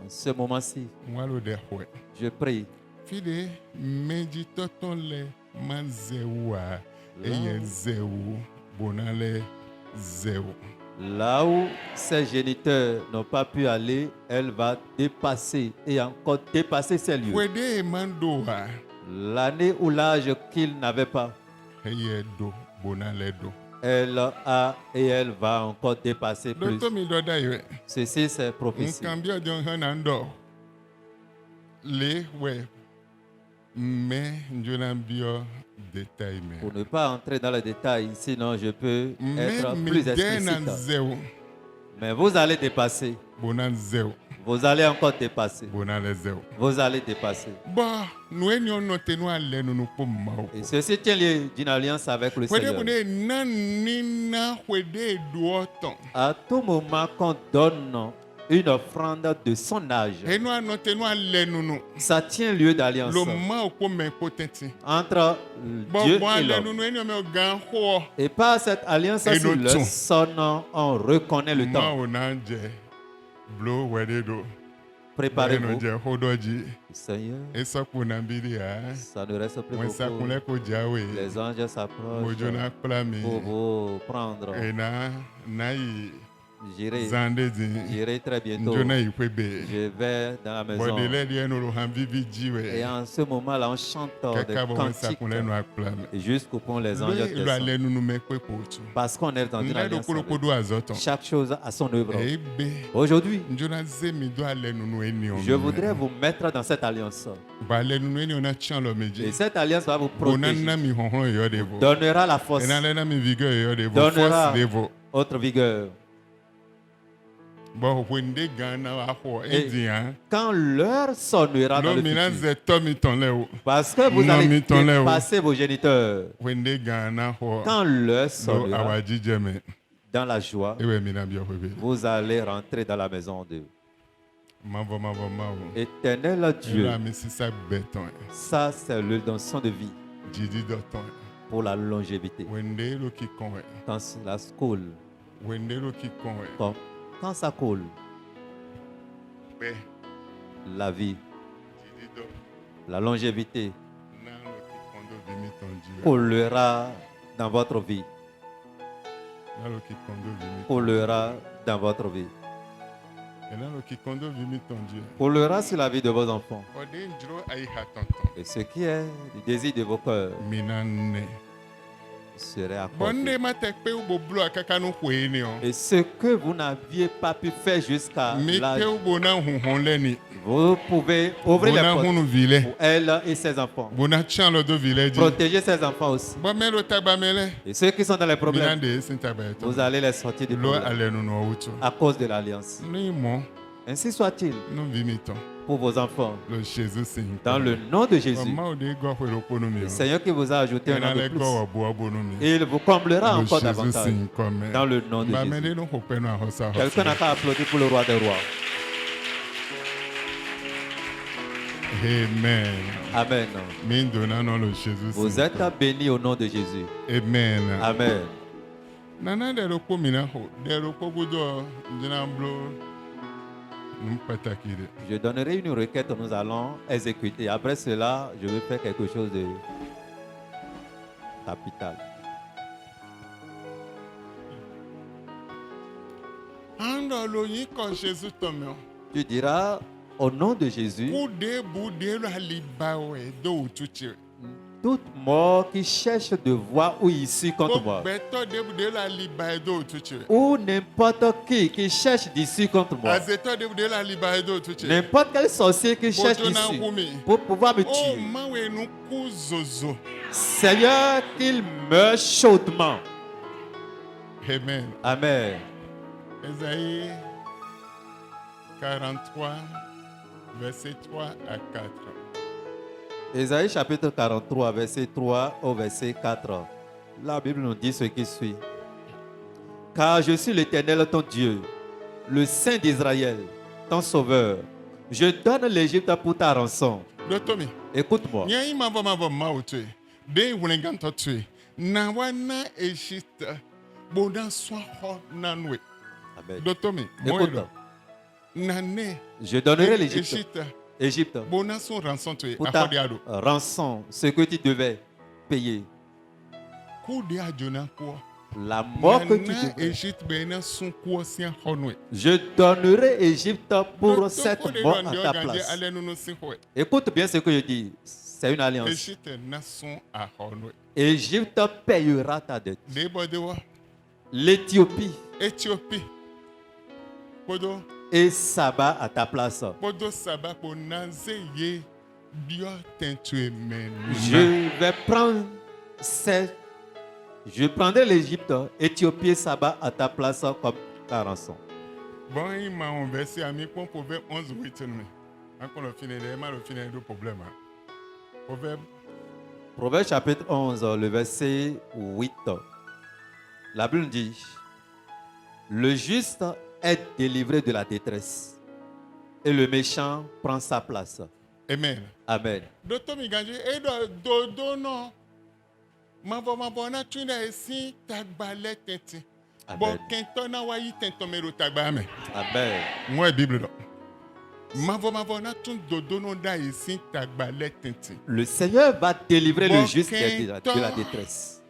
En ce moment-ci, walo de hwe je prie Fide meji toton le manzewa eye zewu bonale zewu. Là où ses géniteurs n'ont pas pu aller, elle va dépasser et encore dépasser ces lieux. Wede mandoa L'année ou l'âge qu'il n'avait pas, eye do bonale do. elle a et elle va encore dépasser plus. Doto mi doda iwe. Ceci, c'est prophétie. Nkambia jon hanando. Le we me njona bio détail me. Pour ne pas entrer dans les détails, sinon je peux être Me plus dena explicite. zewu Mais vous allez dépasser. bonan zewu Vous allez encore dépasser. bonale zewu. Vous allez dépasser. Ba nous enyo no tenu ale no po mao. Et ceci tient lieu d'une alliance avec le Wede Seigneur. bune nanina wede duoton. À tout moment qu'on donne une offrande de son âge, Eno ano tenu ale nunu. ça tient lieu d'alliance Lo mao ko me potenti. entre Bo Dieu bo et ale l'homme. nunu enyo me gan ho. Et par cette alliance, Et sur nous le tous. son nom, on reconnaît le temps. Mao nanje. Blo wede do. Préparez-vous. je hodoji. Seigneur, Esa kuna mbili ya. ça ne reste plus Mwensa beaucoup. kunle ko jawe. Les anges s'approchent Mojona plami. pour vous prendre. Ena nai J'irai zande très bientôt. njona ikwebe. Je vais dans la maison. Bodele lieno lo hanvivi Et jiwe. en ce moment-là, on chante des Kaka bo mwensa cantiques. kunle no aklame. Et jusqu'au point, les anges Lo descendent. ale nunu me kwe potu. Parce qu'on est dans une Nle do alliance. kolo avec kodo azoton. chaque chose à son œuvre. Ebe Aujourd'hui, njona zemi do ale nunu eni on. je voudrais vous mettre dans cette alliance. Ba ale nunu eni ona chan lo Et meji. cette alliance va vous Bonana protéger. mi honhon yo devo. Donnera la force, Ena le na mi vigueur yo devo. Donnera. Force devo. autre vigueur. Bo wende gana wa ho Et edian. quand l'heure sonnera dans Lo le mina futur, ze tomi ton le o. parce que vous Non, allez mais ton lait, oh. dépasser vos géniteurs. Wende gana ho. Quand l'heure Lo sonnera awaji jeme. dans la joie, Ewe mina bio webe. vous allez rentrer dans la maison de Mavo. Éternel Dieu. La mi sisa beton. Ça, c'est le son de vie Jidi doton. pour la longévité. Wende lo ki kon. Quand cela coule, Wende lo ki kon. quand ça coule, Be. la vie, Jidi do. la longévité Nan lo ki kondo vimi ton Dieu. coulera dans votre vie. Nan lo ki kondo vimi. Coulera dans votre vie. Nan lo ki kondo vimi ton Dieu. Coulera sur la vie de vos enfants. Ode njro ai hatonton. Et ce qui est du désir de vos cœurs Minane. serait accordé. Bonde ma tekpe ubo blo akaka no kweni on. Et ce que vous n'aviez pas pu faire jusqu'à Mi l'âge, te ubo na honhon leni. vous pouvez ouvrir les Bona portes hunu vile. pour elle et ses enfants. Bona chan lo do vile di. Protéger ses enfants aussi. Bo melo tabamele. Et ceux qui sont dans les problèmes, Minande sintabeto. vous allez les sortir du Lo problème ale no no uto. à cause de l'alliance. Ni mo Ainsi soit-il no vimiton. pour vos enfants. Lo Jésus sin. Dans le nom de Jésus, Ma ode go hwelo konomi. le Seigneur qui vous a ajouté un an Enale de go plus, obo abonomi. il vous comblera Lo encore Jésus davantage. sin comme. Dans le nom de Ba Jésus. mele no hope no hosa. Quelqu'un n'a qu'à applaudir pour le roi des rois. Amen. Amen. Min donna no lo Jésus sin. Vous êtes bénis au nom de Jésus. Amen. Amen. Nana de roko mina ho. De roko gudo njina blo. Mpatakide. Je donnerai une requête, nous allons exécuter. Après cela, je vais faire quelque chose de capital. Ando lo yin ko Jésus tomeo. Tu diras au nom de Jésus, Bude lo alibawe do utuchi. toute mort qui cherche de voie ou issue contre moi, Beto de bude lo alibawe do utuchi. ou n'importe qui cherche d'issue contre moi, Azeto de bude lo alibawe do utuchi. n'importe quel sorcier qui cherche Bojona d'issue humi. pour pouvoir me Oh tuer, mawe nu kuzozo. Seigneur, qu'il meure chaudement. Amen. Amen. Ésaïe 43 verset 3 à 4. Ésaïe chapitre 43, verset 3 au verset 4. La Bible nous dit ce qui suit. Car je suis l'Éternel ton Dieu, le Saint d'Israël, ton Sauveur. Je donne l'Égypte pour ta rançon. Dotomi. Écoute-moi. Nyai mavo mautwe. De wulenganto tue. Na wana eshita. Bodan swa ho nanwe. Amen. Dotomi. Écoute. Nane. Je donnerai l'Égypte Eshita. Égypte, Bona son rançon tu pour ta akodiado. rançon, ce que tu devais payer, Coup de adjona quoi. la mort que tu Nana devais. Égypte bena son quoi sien honwe. Je donnerai Égypte pour cette mort à ta place. Allez nous si ouais. Écoute bien ce que je dis. C'est une alliance. Égypte nation à honwe. Égypte payera ta dette. Debodewa. L'Éthiopie Éthiopie. Podo. et Saba à ta place. Podo saba po nazeye. Dio tentue men. Je vais prendre je prendrai l'Égypte, Éthiopie et Saba à ta place comme ta rançon. Bon, il m'a versé à mi pour proverbe 11 8 mais. Encore le final, le final du problème. Proverbe Proverbe chapitre 11, le verset 8. La Bible dit, le juste est délivré de la détresse et le méchant prend sa place. Amen. Amen. Docteur Miganje, et dodo non. Mavo na tuna esi tagbale tenti. Bon, Amen. kento na wayi tento mero tagbame. Amen. Moi Bible là. Mavo na tun dodo non da esi tagbale tenti. Le Seigneur va délivrer Bon, le juste Kento. de la détresse.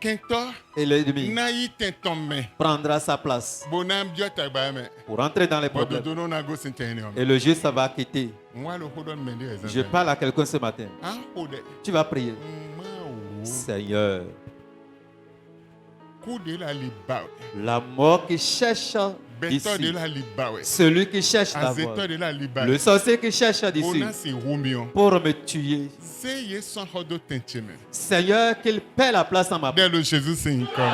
Kento Et l'ennemi na yi tento me. prendra sa place Bonam bio tagbame. pour entrer dans les Bon problèmes. dodo non na go sintene. Et le juste va quitter. Moi le hodon mende ezan. Je parle à quelqu'un ce matin. Ah hode. Tu vas prier. Seigneur, Coup de la liba. la mort qui cherche Beto de d'ici, la liba. celui qui cherche la Azeto mort, de la liba. le sorcier qui cherche d'ici Ona si rumion. pour me tuer. Seye son hodo tentime. Seigneur, qu'il paie la place en ma place. Dès le Jésus c'est comme.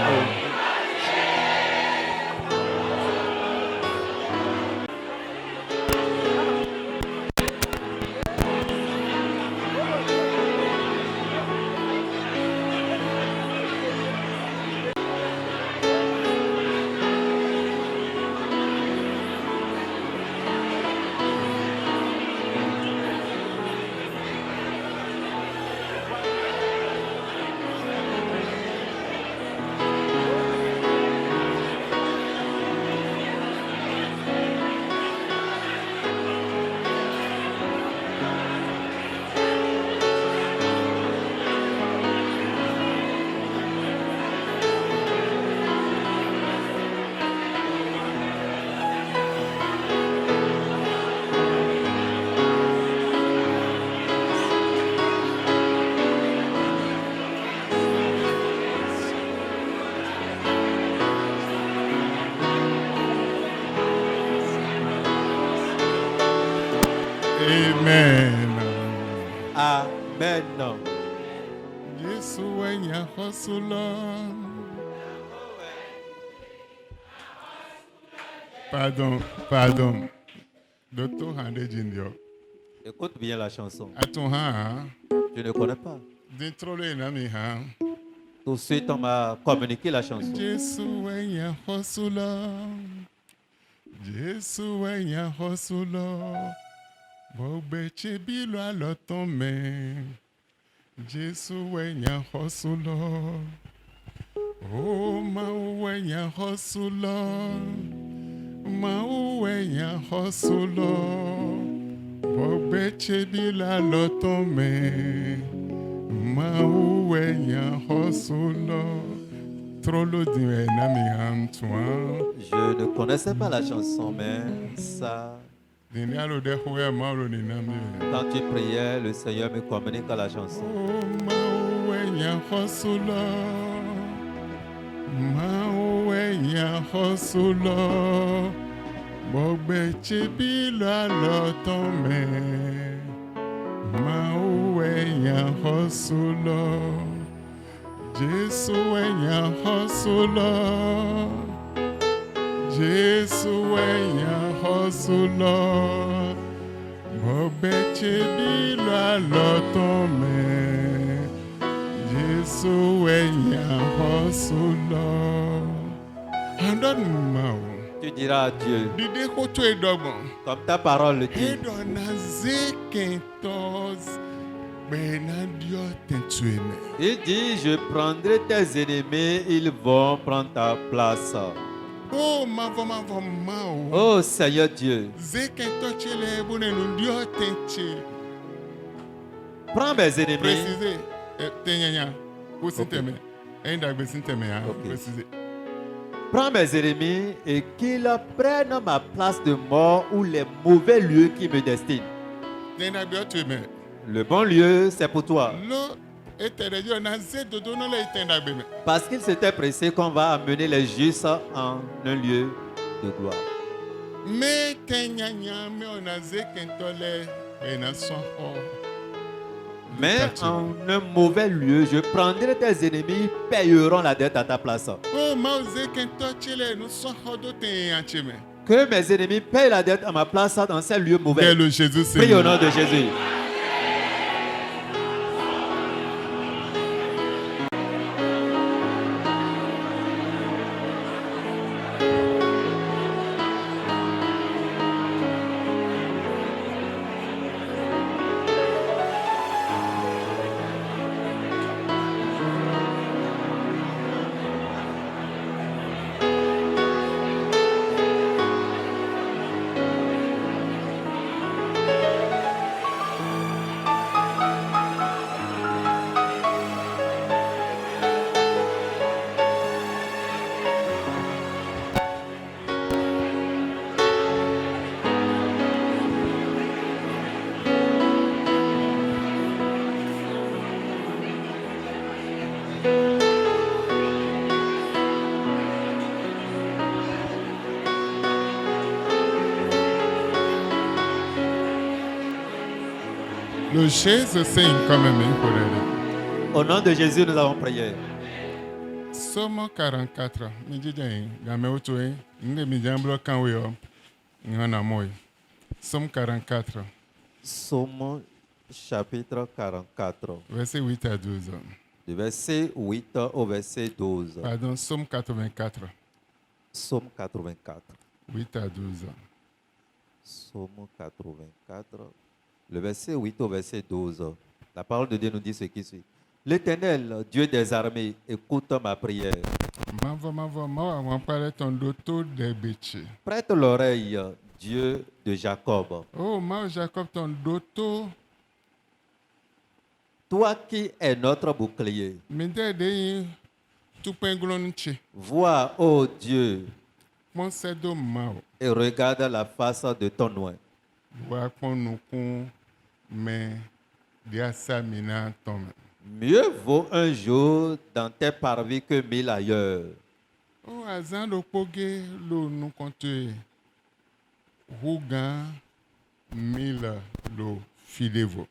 Amen. Amen. Yesu wenya hosula. Pardon. Docteur Hande Jindio. Écoute bien la chanson. Aton ha. Je ne connais pas. Dentro le nami ha. Tout de suite, on m'a communiqué la chanson. Yesu wenya hosula. Yesu wenya hosula. Bogbe chebilo aloton me. Jesu wenya hosula. Oh ma wenya hosula. Ma wenya hosula. Bogbe chebilo aloton me. Ma wenya hosula. Trolo diwe nami ham tuan. Je ne connaissais pas la chanson, mais ça, Dinialo de hoya mauro ni nami. quand tu priais, le Seigneur me communique la chanson. Oh ma wenya hosula. Mawenya hosula. Bogbe chebilo aloton me. Mawenya hosula. Jesu wenya hosula. Jesu wenya hosula. Bogbe chebilo aloton me. Jesu wenya hosula. Andon mao. Tu diras à Dieu, Dide koto edogbon. comme ta parole le dit, Edo na zekentos. Bena dio tentueme. il dit, je prendrai tes ennemis, ils vont prendre ta place. Oh, mavo mao. Oh Seigneur Dieu, Zekento chele bune nundio tenche. prends mes ennemis. Précisez. Tenyanya. Pour Ok. sinteme. Indagbe sinteme, hein. Ok. Précisez. Prends mes ennemis et qu'ils prennent ma place de mort ou les mauvais lieux qui me destinent. Indagbe otume. Le bon lieu, c'est pour toi. Lo eterejo na zedodo no le itendagbe me. Parce qu'il s'était pressé qu'on va amener les justes en un lieu de gloire. Me tenyanya me ona zekento le ena sonho. Mais en un mauvais lieu, je prendrai tes ennemis, ils payeront la dette à ta place. Oh, mao zekento chele no sonho do tenyanche me. Que mes ennemis payent la dette à ma place dans ces lieux mauvais. Dès le Jésus Prie au Seigneur. nom de Jésus. Le Jésus Seigneur quand même il faut Au nom de Jésus, nous avons prié. Somme 44. Mi jijai game otoe nde mi jamblo kanwe yo ngana moy. Somme 44 Psaume chapitre 44, verset 8 à 12. du verset 8 au verset 12. Pardon, Somme 84 Psaume 84. 8 à 12. Psaume 84, le verset 8 au verset 12. La parole de Dieu nous dit ce qui suit. L'Éternel, Dieu des armées, écoute ma prière. Mavo on parle ton doto de beche. Prête l'oreille, Dieu de Jacob. Oh ma Jacob ton doto Toi qui es notre bouclier. mi de tu penglon che. Vois, ô Dieu, Mon sedo mao. et regarde la face de ton oint. Wa pon nou kon mais dia samina tom. Mieux vaut un jour dans tes parvis que 1000 ailleurs. O azan lo poge lo nou konte rougan mille lo filevo.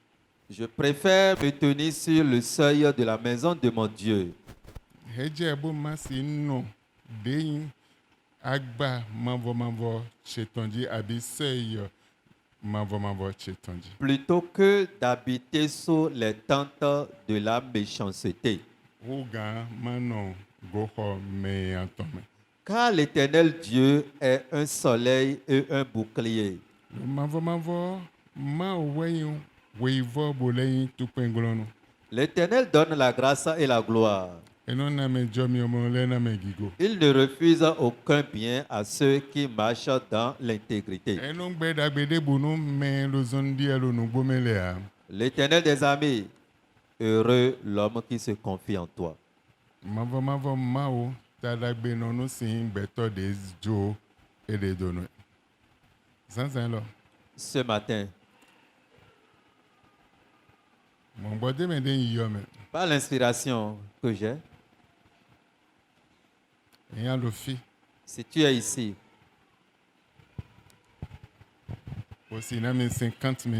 Je préfère me tenir sur le seuil de la maison de mon Dieu. Heje bo masi no deyin agba mavo chetonji abi sey mavo chetonji. Plutôt que d'habiter sous les tentes de la méchanceté. Rougan manon goho me antome. Car l'Éternel Dieu est un soleil et un bouclier. Mavo ma weyon weivo boleyin tu penglono. L'Éternel donne la grâce et la gloire. Enon na me jomi omo le na me gigo. Il ne refuse aucun bien à ceux qui marchent dans l'intégrité. Enon gbe dagbede bunu me lo zondi elo no gbomele a. L'Éternel des armées, heureux l'homme qui se confie en toi. Mavo mao ta dagbe no no sin beto de jo e de dono. Sansan lo. Ce matin, Mon bode me den yo me. par l'inspiration que j'ai, Eyan lo fi. si tu es ici, Aussi na me 50 000.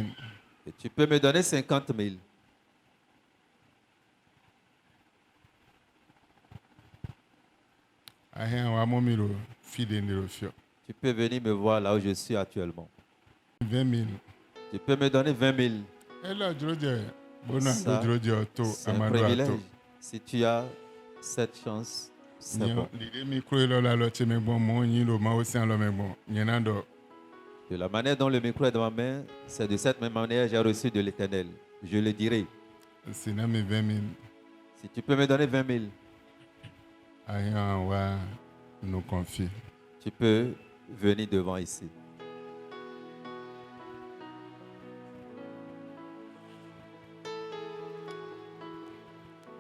et tu peux me donner 50 000. Ahen wa mo mi lo fi de ni lo fio. Tu peux venir me voir là où je suis actuellement. 20 000. Tu peux me donner 20 000. Elo jroje bona Ça, jroje to C'est un amado privilège. ato. Si tu as cette chance, c'est bon. Nyo lide micro elo la lo che me bon mo yin lo ma o si an lo me bon. Nyenando De la manière dont le micro est dans ma main, c'est de cette même manière que j'ai reçu de l'Éternel. Je le dirai. sina me 20 000. Si tu peux me donner 20 000, Ahen wa nous confie. Tu peux venir devant ici.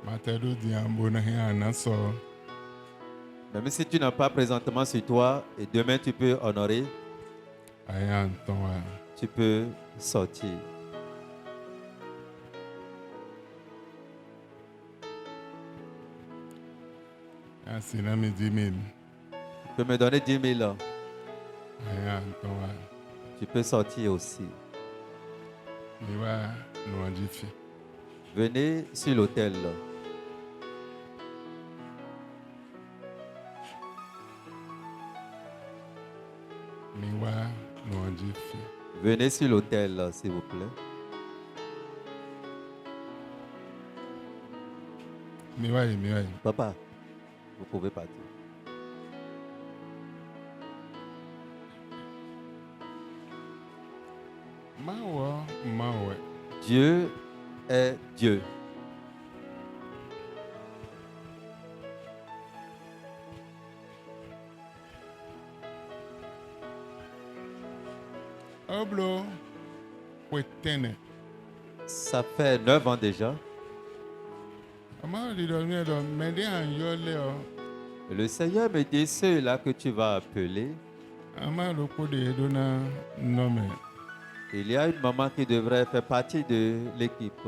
Matado di ambona he anaso. Même si tu n'as pas présentement sur toi et demain tu peux honorer, Aya ntonwa. tu peux sortir. Asina mi 10 000. Tu peux me donner 10 000. Aya ntonwa. Tu peux sortir aussi. Miwa nuanjifi. Venez sur l'autel. Miwa nuanjifi. Venez sur l'autel, s'il vous plaît. Miwa. Papa, vous pouvez partir. Mawe. Dieu est Dieu. Oblo. Wetene. Ça fait 9 ans déjà. Ama di do mi do mede an yole o. Le Seigneur me dit, ceux-là que tu vas appeler, Ama lo ko de do na nome. il y a une maman qui devrait faire partie de l'équipe.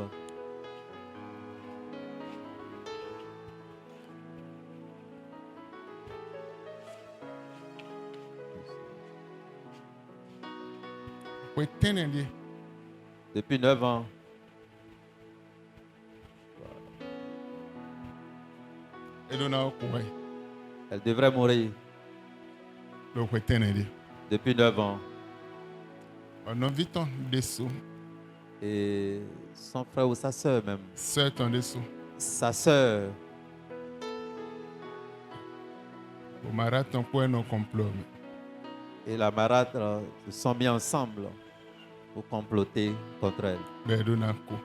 Wetene di. Depuis 9 ans, E do na ko wai. elle devrait mourir. Lo wetene di. Depuis 9 ans. Ono viton deso. Et son frère ou sa soeur même. Sœur ton deso. Sa soeur, O marathon ko no complot. et la marade se sont mis ensemble pour comploter contre elle, Be do na ko.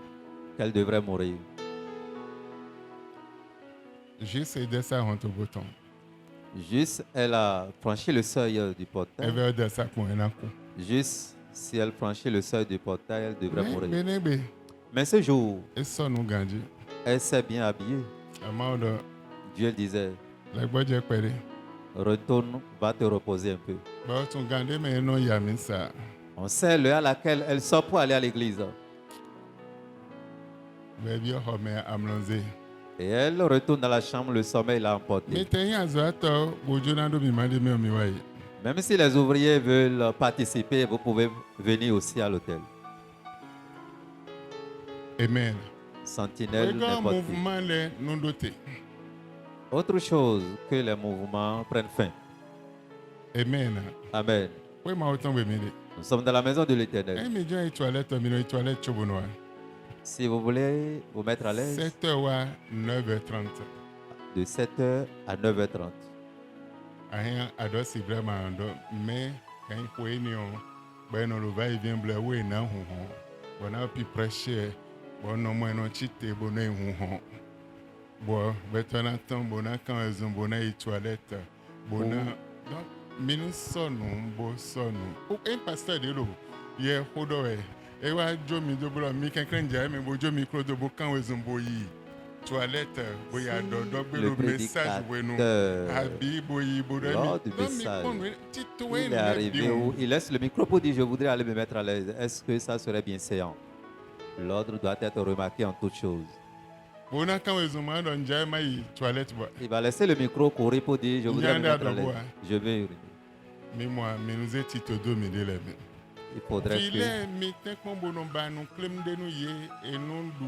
qu'elle devrait mourir. J'essaie de ça honto boton. Juste, elle a franchi le seuil du portail. Eve de ça ko na ko. Juste, si elle franchit le seuil du portail, elle devrait mourir. Benebe. Mais ce jour, E so no ganji. elle s'est bien habillée. Ama do Dieu disait, la gboje pere. retourne, va te reposer un peu. Ba tun gande me no ya mi sa. On sait l'heure à laquelle elle sort pour aller à l'église. Be bi ho me amlonze. Et elle retourne dans la chambre, le sommeil l'a emporté. Me te yan zo ato bojo na do mi mande me o mi wai. Même si les ouvriers veulent participer, vous pouvez venir aussi à l'hôtel. Amen. Sentinelle, Ego n'importe qui. mouvement le non doté. Autre chose que les mouvements prennent fin. Amen. Amen. Oui, ma autant we mede. Nous sommes dans la maison de Eh l'Éternel. mi jan toilette mi no toilette chobono. Si vous voulez vous mettre à l'aise, 7h wa 9h30. de 7h à 9h30. Ahia ado si vraiment ando mais quand ko eni on ba no lo vai vient bla we na hu ho. Bona pi pressure. Bona mo no chite bona hu ho. Bo betona ton bona kan ezun bona i toilette. Bona donc minu sonu bo sonu. O en pasteur de lo. Ye hodo e. E wa jo mi do bro mi kan kan ja mi bo jo mi kro do bo kan ezun bo yi. Toilette boya do do gbe Le lo message we no. prédicateur, Abi boyi bo do lors mi. du Non mi message, kon we tito we il est arrivé où il laisse le micro pour dire je voudrais aller me mettre à l'aise. Est-ce que ça serait bien séant? L'ordre doit être remarqué en toutes choses. Bona kan ezun ma do nja ma yi toilette bo. Il va laisser le micro courir pour dire je voudrais me Nyanda mettre à l'aise. Doboa. Je vais uriner. Mi moi mi nous e tito do mi de lebe. Il faudrait que File mi te kon bono ba no klem de no ye e no du.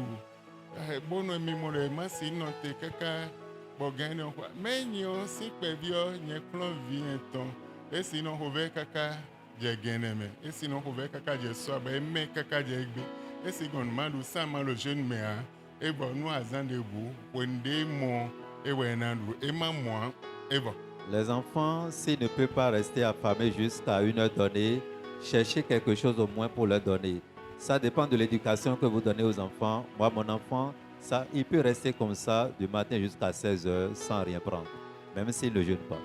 Bono mi mo le ma si no te kaka bo gan no kwa. Menyo si pe bio nye klon vi enton. E si no hove kaka je geneme. E si no hove kaka je so ba e me kaka je gbe. E si gon ma du sa ma lo jeune me a. E bo no azan de bu wende mo e we na du e ma mo e bo. les enfants, s'ils ne peuvent pas rester affamés jusqu'à une heure donnée, cherchez quelque chose au moins pour leur donner. Ça dépend de l'éducation que vous donnez aux enfants. Moi, mon enfant, ça, il peut rester comme ça du matin jusqu'à 16 heures sans rien prendre, même s'il ne jeûne pas.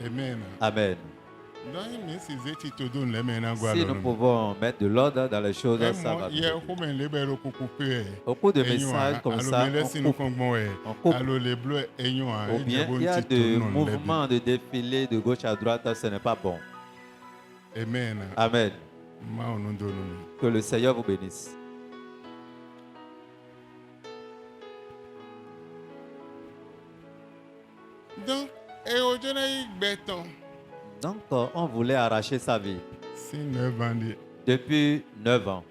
Amen. Amen. Donc, mais si vous êtes tout dans les mains, Si nous pouvons mettre de l'ordre dans les choses, ça va nous aider. Au cours de messages comme ça, on coupe. Ou bien il y a des mouvements de défilé de gauche à droite, ce n'est pas bon. Amen. Amen. Que le Seigneur vous bénisse. Donc, et aujourd'hui, béton. Donc, on voulait arracher sa vie C'est 9 ans. depuis 9 ans.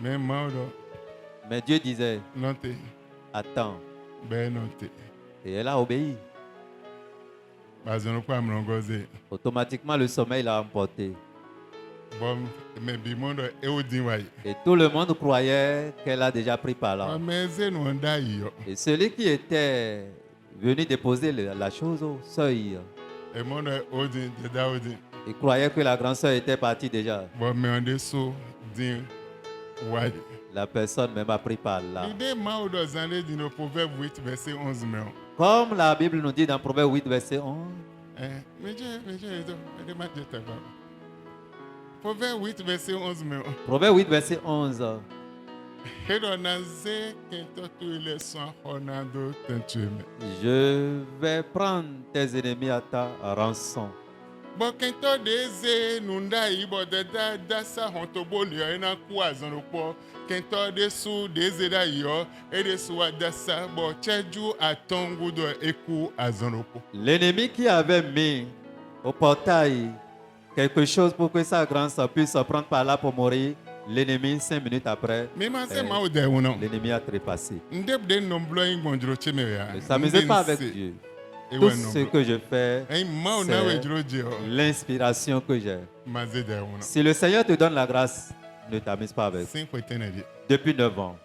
Mais Maudo, Mais Dieu disait, noté, attends. ben noté. Et elle a obéi. Bazono pas m'longoze. Automatiquement, le sommeil l'a emporté. Bon, mais bimondo e odinwai. Et tout le monde croyait qu'elle a déjà pris par là. Mais c'est nous ndaï. Et celui qui était venu déposer la chose au seuil, Et mon odin de Daoudi. il croyait que la grande sœur était partie déjà. Bon, mais on dessous din wai. La personne même a pris par là. L'idée Maudo zandé dit le proverbe 8 verset 11 mais. Comme la Bible nous dit dans Proverbe 8, verset 11. Mais Proverbe 8 verset 11 mais. Proverbe 8, verset 11. Je vais prendre tes ennemis à ta rançon. Bon, quand on désire, nous d'ailleurs, d'assa, on te bolit, un croisant le poids. Quand on dessous, désire d'ailleurs, et dessous à d'assa, bon, tchadjou à ton goût de écou à zonopo. L'ennemi qui avait mis au portail quelque chose pour que sa grande sœur puisse se prendre par là pour mourir, l'ennemi, 5 minutes après, Mais ma c'est ma ou de ou non. l'ennemi a trépassé. Ndeb de nombreux ingondro chemeria. Ne s'amusez pas avec Dieu. Tout ce que je fais, c'est l'inspiration que j'ai. Si le Seigneur te donne la grâce, ne t'amuse pas avec. Depuis 9 ans.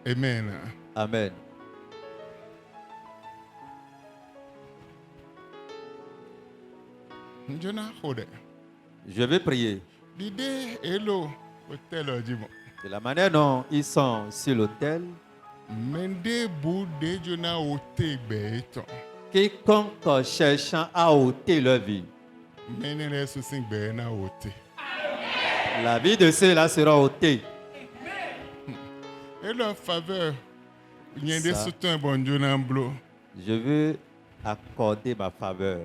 Amen. Amen. Je vais prier. L'idée est là. Hôtel du bon. De la manière dont ils sont sur l'autel, quiconque cherchant à ôter leur vie, la vie de ceux-là sera ôtée. Et leur faveur, il y a des Ça. soutiens bon Dieu dans bleu. Je veux accorder ma faveur.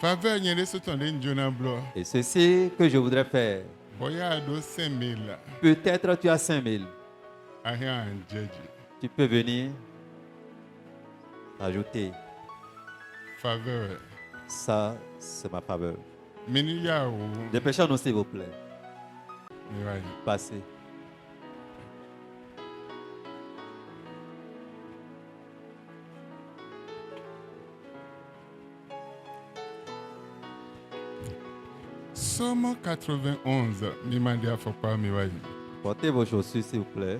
Faveur, il y a des soutiens de Dieu dans bleu. Et ceci que je voudrais faire, Voyage 5000. peut-être tu as 5000. Rien Jésus. Tu peux venir ajouter. Faveur. Ça, c'est ma faveur. Minia ou. Dépêchons-nous, s'il vous plaît. Mirai. Passez. Somme 91. Mimandia faut pas mirai. Portez vos chaussures, s'il vous plaît.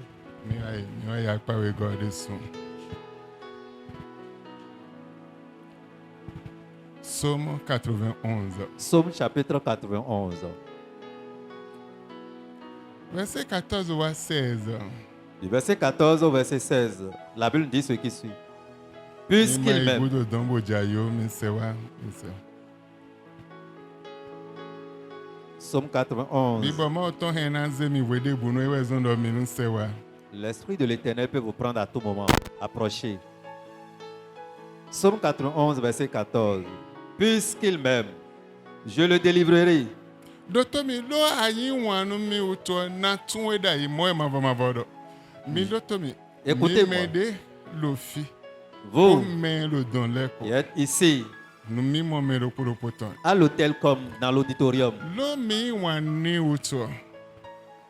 Mirai a pas regardé son. Somme 91. Psaume chapitre 91. Verset 14 ou 16. Du verset 14 au verset 16, la Bible dit ce qui suit. Puisqu'il m'aime. Psaume 91. L'Esprit de l'Éternel peut vous prendre à tout moment. Approchez. Psaume 91, verset 14. Puisqu'il m'aime, je le délivrerai. Dotomi lo ayi wanu mi uto na tunwe da yi mo ma ma vodo. Mi dotomi. Écoutez-moi. M'aider lofi. Vous Mais le don le ko. qui êtes ici, Nous mi mo me lo pour poton. à l'hôtel comme dans l'auditorium, Lo mi wani uto.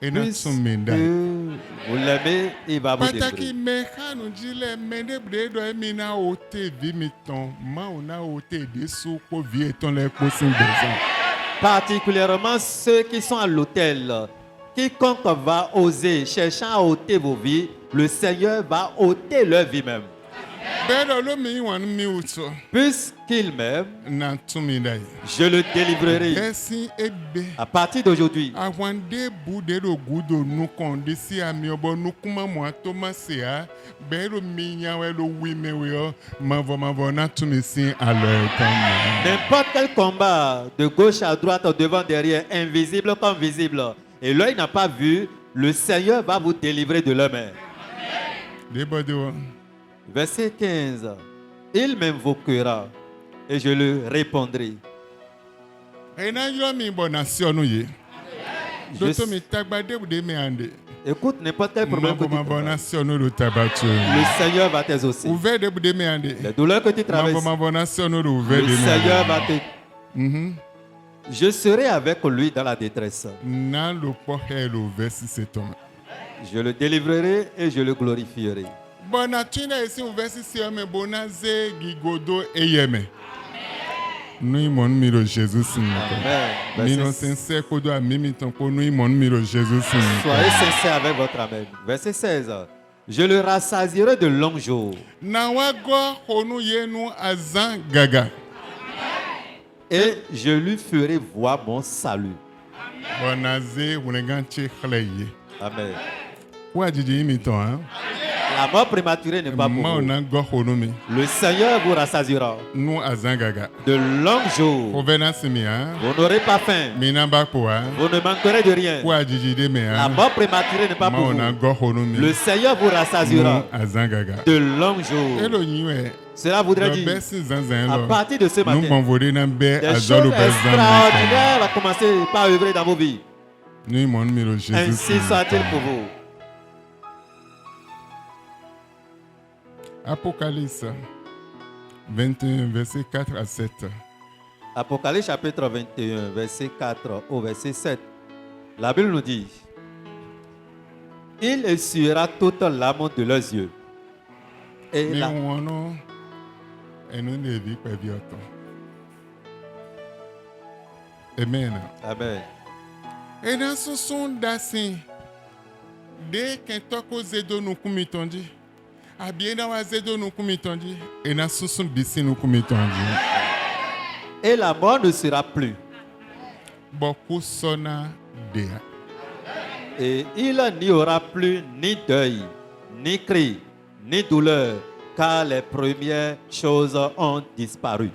Et na puisque tun menda. vous l'aimez, il va vous Pataki délivrer. me kanu jile mende bre do mi na ote vi mi ton. Ma o na ote de sou ko vi eton le ko sin besoin. Particulièrement ceux qui sont à l'hôtel. Quiconque va oser, cherchant à ôter vos vies, le Seigneur va ôter leur vie même. Bedo lo mi wan mi uto. Puisqu'il m'aime, Na tumi dai. je le délivrerai. Esi ebe. À partir d'aujourd'hui, Awande bude do gudo nukon disi ami obo nukuma mo atoma sea. Bedo mi nyawe lo wime weo. Mavo na tumi si alo etama. n'importe quel combat, de gauche à droite, devant, derrière, invisible comme visible, et l'œil n'a pas vu, le Seigneur va vous délivrer de leur main. Debodo. Verset 15. Il m'invoquera et je le répondrai. Ena yo mi bo nation ye. Je- Doto mi tagbade bude me ande. Écoute, n'importe quel problème que tu Mavo traverses, nation no do tabatu. le Seigneur va t'exaucer. Ouvert de bude me ande. Les douleurs que tu traverses, Mavo nation no do ouvert le de me Seigneur ande. va te... Je serai avec lui dans la détresse. Na lo po hello versi setom. Je le délivrerai et je le glorifierai. Bona tuna esi versi siame bona ze gigodo eyeme. No imon miro Jesus nko. Amen. Mino Verset- sense kodo amimi tonko no imon miro Jesus nko. Soyez sincères avec votre Amen. Verset 16. Je le rassasierai de longs jours Na wago honu yenu azan gaga. et je lui ferai voir mon salut. Bona ze wuneganche khleye. Amen. Wa jiji imi ton hein. La mort prématurée n'est pas pour Ma vous. ona go honu mi. Le Seigneur vous rassasiera Nu azan gaga. de longs jours. Ovena simi hein. Vous n'aurez pas faim. Mina ba ko hein. Vous ne manquerez de rien. Wa jiji de me La hein. mort prématurée n'est pas Ma pour ona vous. go honu mi. Le Seigneur vous rassasiera Nu azan gaga. de longs jours. Elo nyiwe. Cela voudrait dire, Besi zanzan à lo. partir de ce Nous matin, bonvode na be des azolo choses bezan. extraordinaires vont commencer par œuvrer dans vos vies. Nous mon numéro Jésus. Ainsi soit-il pour vous. Apocalypse 21 verset 4 à 7. Apocalypse chapitre 21, verset 4 au verset 7. La Bible nous dit, il essuiera toute larme de leurs yeux. Et Mais la... on et nous ne vit pas bien. Amen. Amen. Et dans ce son d'assin, dès qu'un toko zedo nous kumitondi, a bien dans wa zedo nous kumitondi, et dans ce son bisi nous kumitondi. Et la mort ne sera plus. Beaucoup sona dea. Et il n'y aura plus ni deuil, ni cri, ni douleur, car les premières choses ont disparu.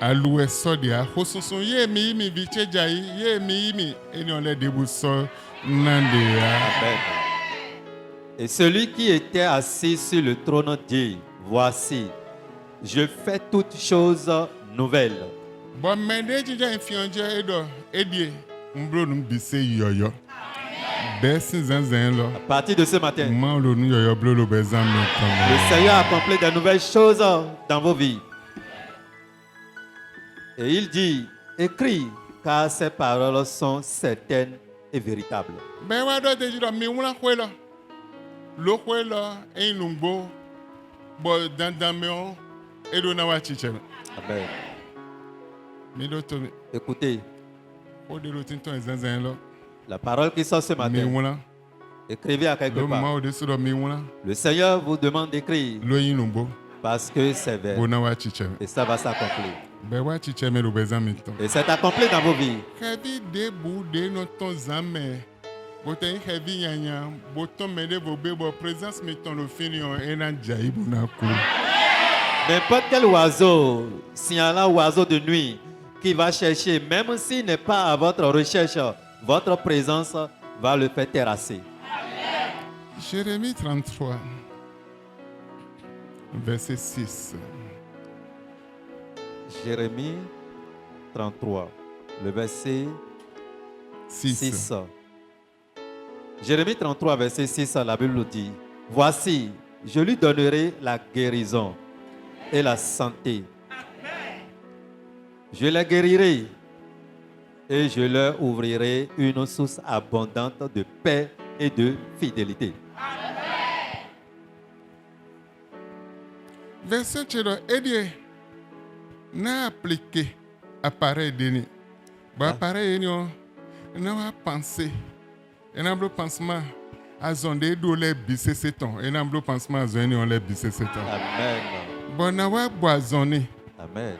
Aloué sodia, hososon ye mi imi viche jai, ye mi imi, et on les déboussos nandea. Amen. Et celui qui était assis sur le trône dit, voici, je fais toutes choses nouvelles. Bon, mais dès que j'ai influencé Edo, Edie, mbro nous bise yoyo. Bessin zanzan lo. À partir de ce matin, Man lo nu yoyo blo lo bezan me le kono. Seigneur accomplit de nouvelles choses dans vos vies. Et il dit, écris, car ces paroles sont certaines et véritables. Ben wa do de jiro mi wula kwelo. Lo kwelo en lumbo. Bo dan me on. Edo na wa chiche. Amen. Mi do to mi. Écoutez, O de lo tinton zanzan lo. la parole qui sort ce Mi matin, wula. écrivez à quelque Lo ma part. o de so mi wula. Le Seigneur vous demande d'écrire Lo yin lumbo. parce que c'est vrai. Bo na wa chiche. Et ça va s'accomplir. Ben wa chiche me lo bezan mi ton. Et c'est accompli dans vos vies. Heavy de bu de no ton zame. Bote heavy yanya. Boton me de vo bebo présence me ton lo fini on ena jaibu na ku. N'importe quel oiseau, signalant oiseau de nuit, qui va chercher, même s'il n'est pas à votre recherche, votre présence va le faire terrasser. Jérémie 33, verset 6. Jérémie 33, le verset 6. Jérémie 33, verset 6, la Bible nous dit, voici, je lui donnerai la guérison et la santé. Je les guérirai et je leur ouvrirai une source abondante de paix et de fidélité. Verset chero edie na appliqué appareil deni. Ba appareil ni o na wa penser. Na blo pansement azonde do le bise seton et na blo pansement azoni on le bise seton Amen. bon na wa bo azoni Amen.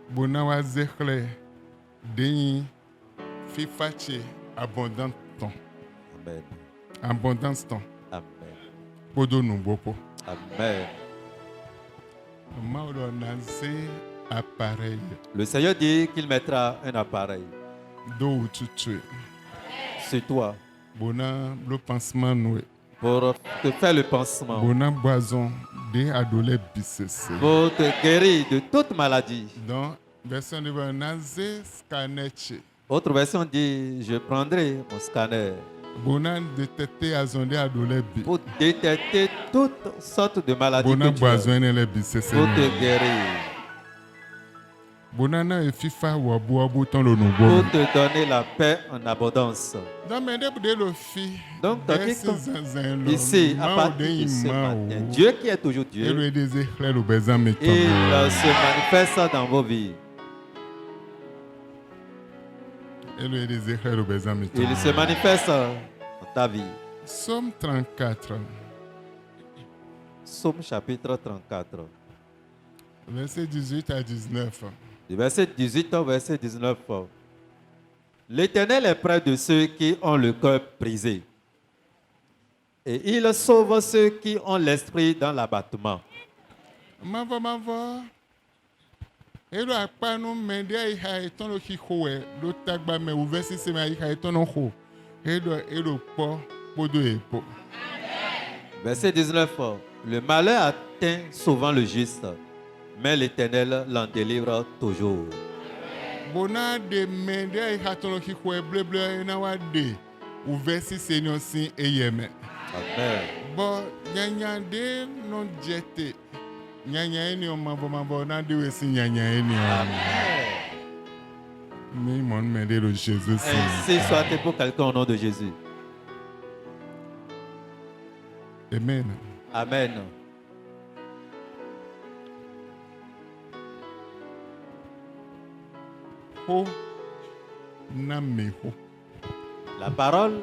bon na wa zekhle deyi fifache abondant ton Amen. abondance ton Amen. podo nu bopo Amen. Mauro nanse appareil Le Seigneur dit qu'il mettra un appareil do tutue sur toi bona blo pansement nou pour te faire le pansement, bona boison de adole bisese pour te guérir de toute maladie. donc version de nanse scaneche Autre version dit, je prendrai mon scanner bona detecte azonde adole bi pour détecter toutes sortes de maladies bona que tu as, boison le bisese pour te guérir, bona na fifa wabu wabu ton lo pour nubo te donner la paix en abondance. donc mais de lo fi Donc, quiconque ici, à partir de ce matin, Dieu qui est toujours Dieu, ele des éclairs au besoin il se manifeste dans vos vies. ele des éclairs au besoin Il se manifeste dans ta vie. Somme 34 Psaume chapitre 34, verset 18 à 19 du verset 18 au verset 19. L'Éternel est près de ceux qui ont le cœur brisé, et il sauve ceux qui ont l'esprit dans l'abattement. mavo elo akpa no mende ai ha eton lo hihoe lo tagba me u verset se me ai ha eton no ho elo po podo epo Verset 19. Le malheur atteint souvent le juste, mais l'Éternel l'en délivre toujours. bona de mende ai ha ton lo hihoe bleble na wa de u verset se no sin eyeme Amen. bo nyanya de no jete nyanya eni o mavo na de we sin nyanya eni o mi mon mende lo Jesus Ainsi soit pour quelqu'un au nom de Jésus. amen Amen. ho na me ho La parole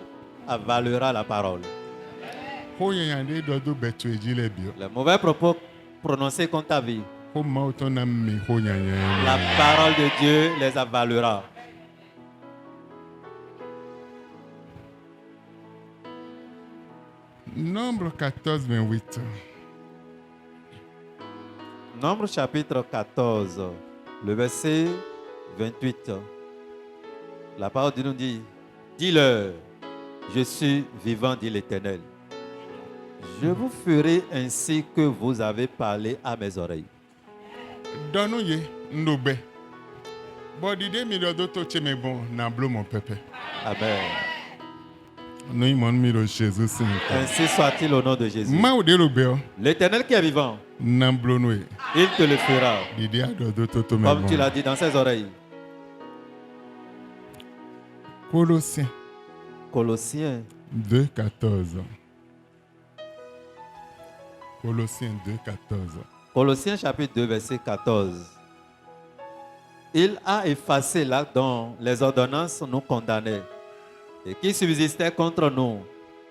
avalera la parole. ho nyanya de do betu ejile bio Les mauvais propos prononcés contre ta vie, ho ma o ton na me ho nyanya la parole de Dieu les avalera. Nombre 14 28 Nombre chapitre 14, le verset 28. La parole de Dieu nous dit, dis-leur, je suis vivant, dit l'Éternel. Je vous ferai ainsi que vous avez parlé à mes oreilles. Donu ye ndobe body de mi do to cheme bon na blo mon pepe Amen. no imon mi do Jesus sin Ainsi soit-il au nom de Jésus. ma o de lo be o L'Éternel qui est vivant, na blo no e il te le fera, didi ado to me comme tu bon l'as dit dans ses oreilles. Colossiens Colossiens 2:14 Colossiens 2:14 Colossiens chapitre 2, verset 14. Il a effacé l'acte dont les ordonnances nous condamnaient et qui subsistait contre nous,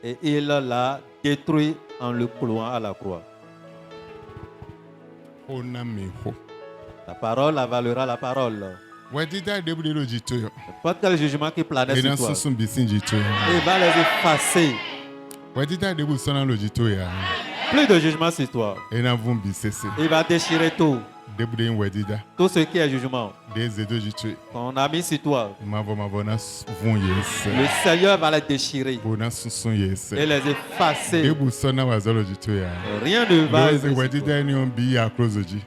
et il l'a détruit en le clouant à la croix. ho na me ho La parole avalera la parole. wadida de bude lo jito yo N'importe quel jugement qui planait e sur na toi, sunsun bisin jito yo il va les effacer. wadida de bu sona lo jito ya Plus de jugement sur toi. e na vun bisese Il va déchirer tout. de bude wadida Tout ce qui est jugement de zedo jito qu'on a mis sur toi, mavo na vun yes le Seigneur va les déchirer bona sunsun yes et les effacer. debu sona wazalo jito ya Rien ne va loze rester sur toi. wadida ni on bi ya closeji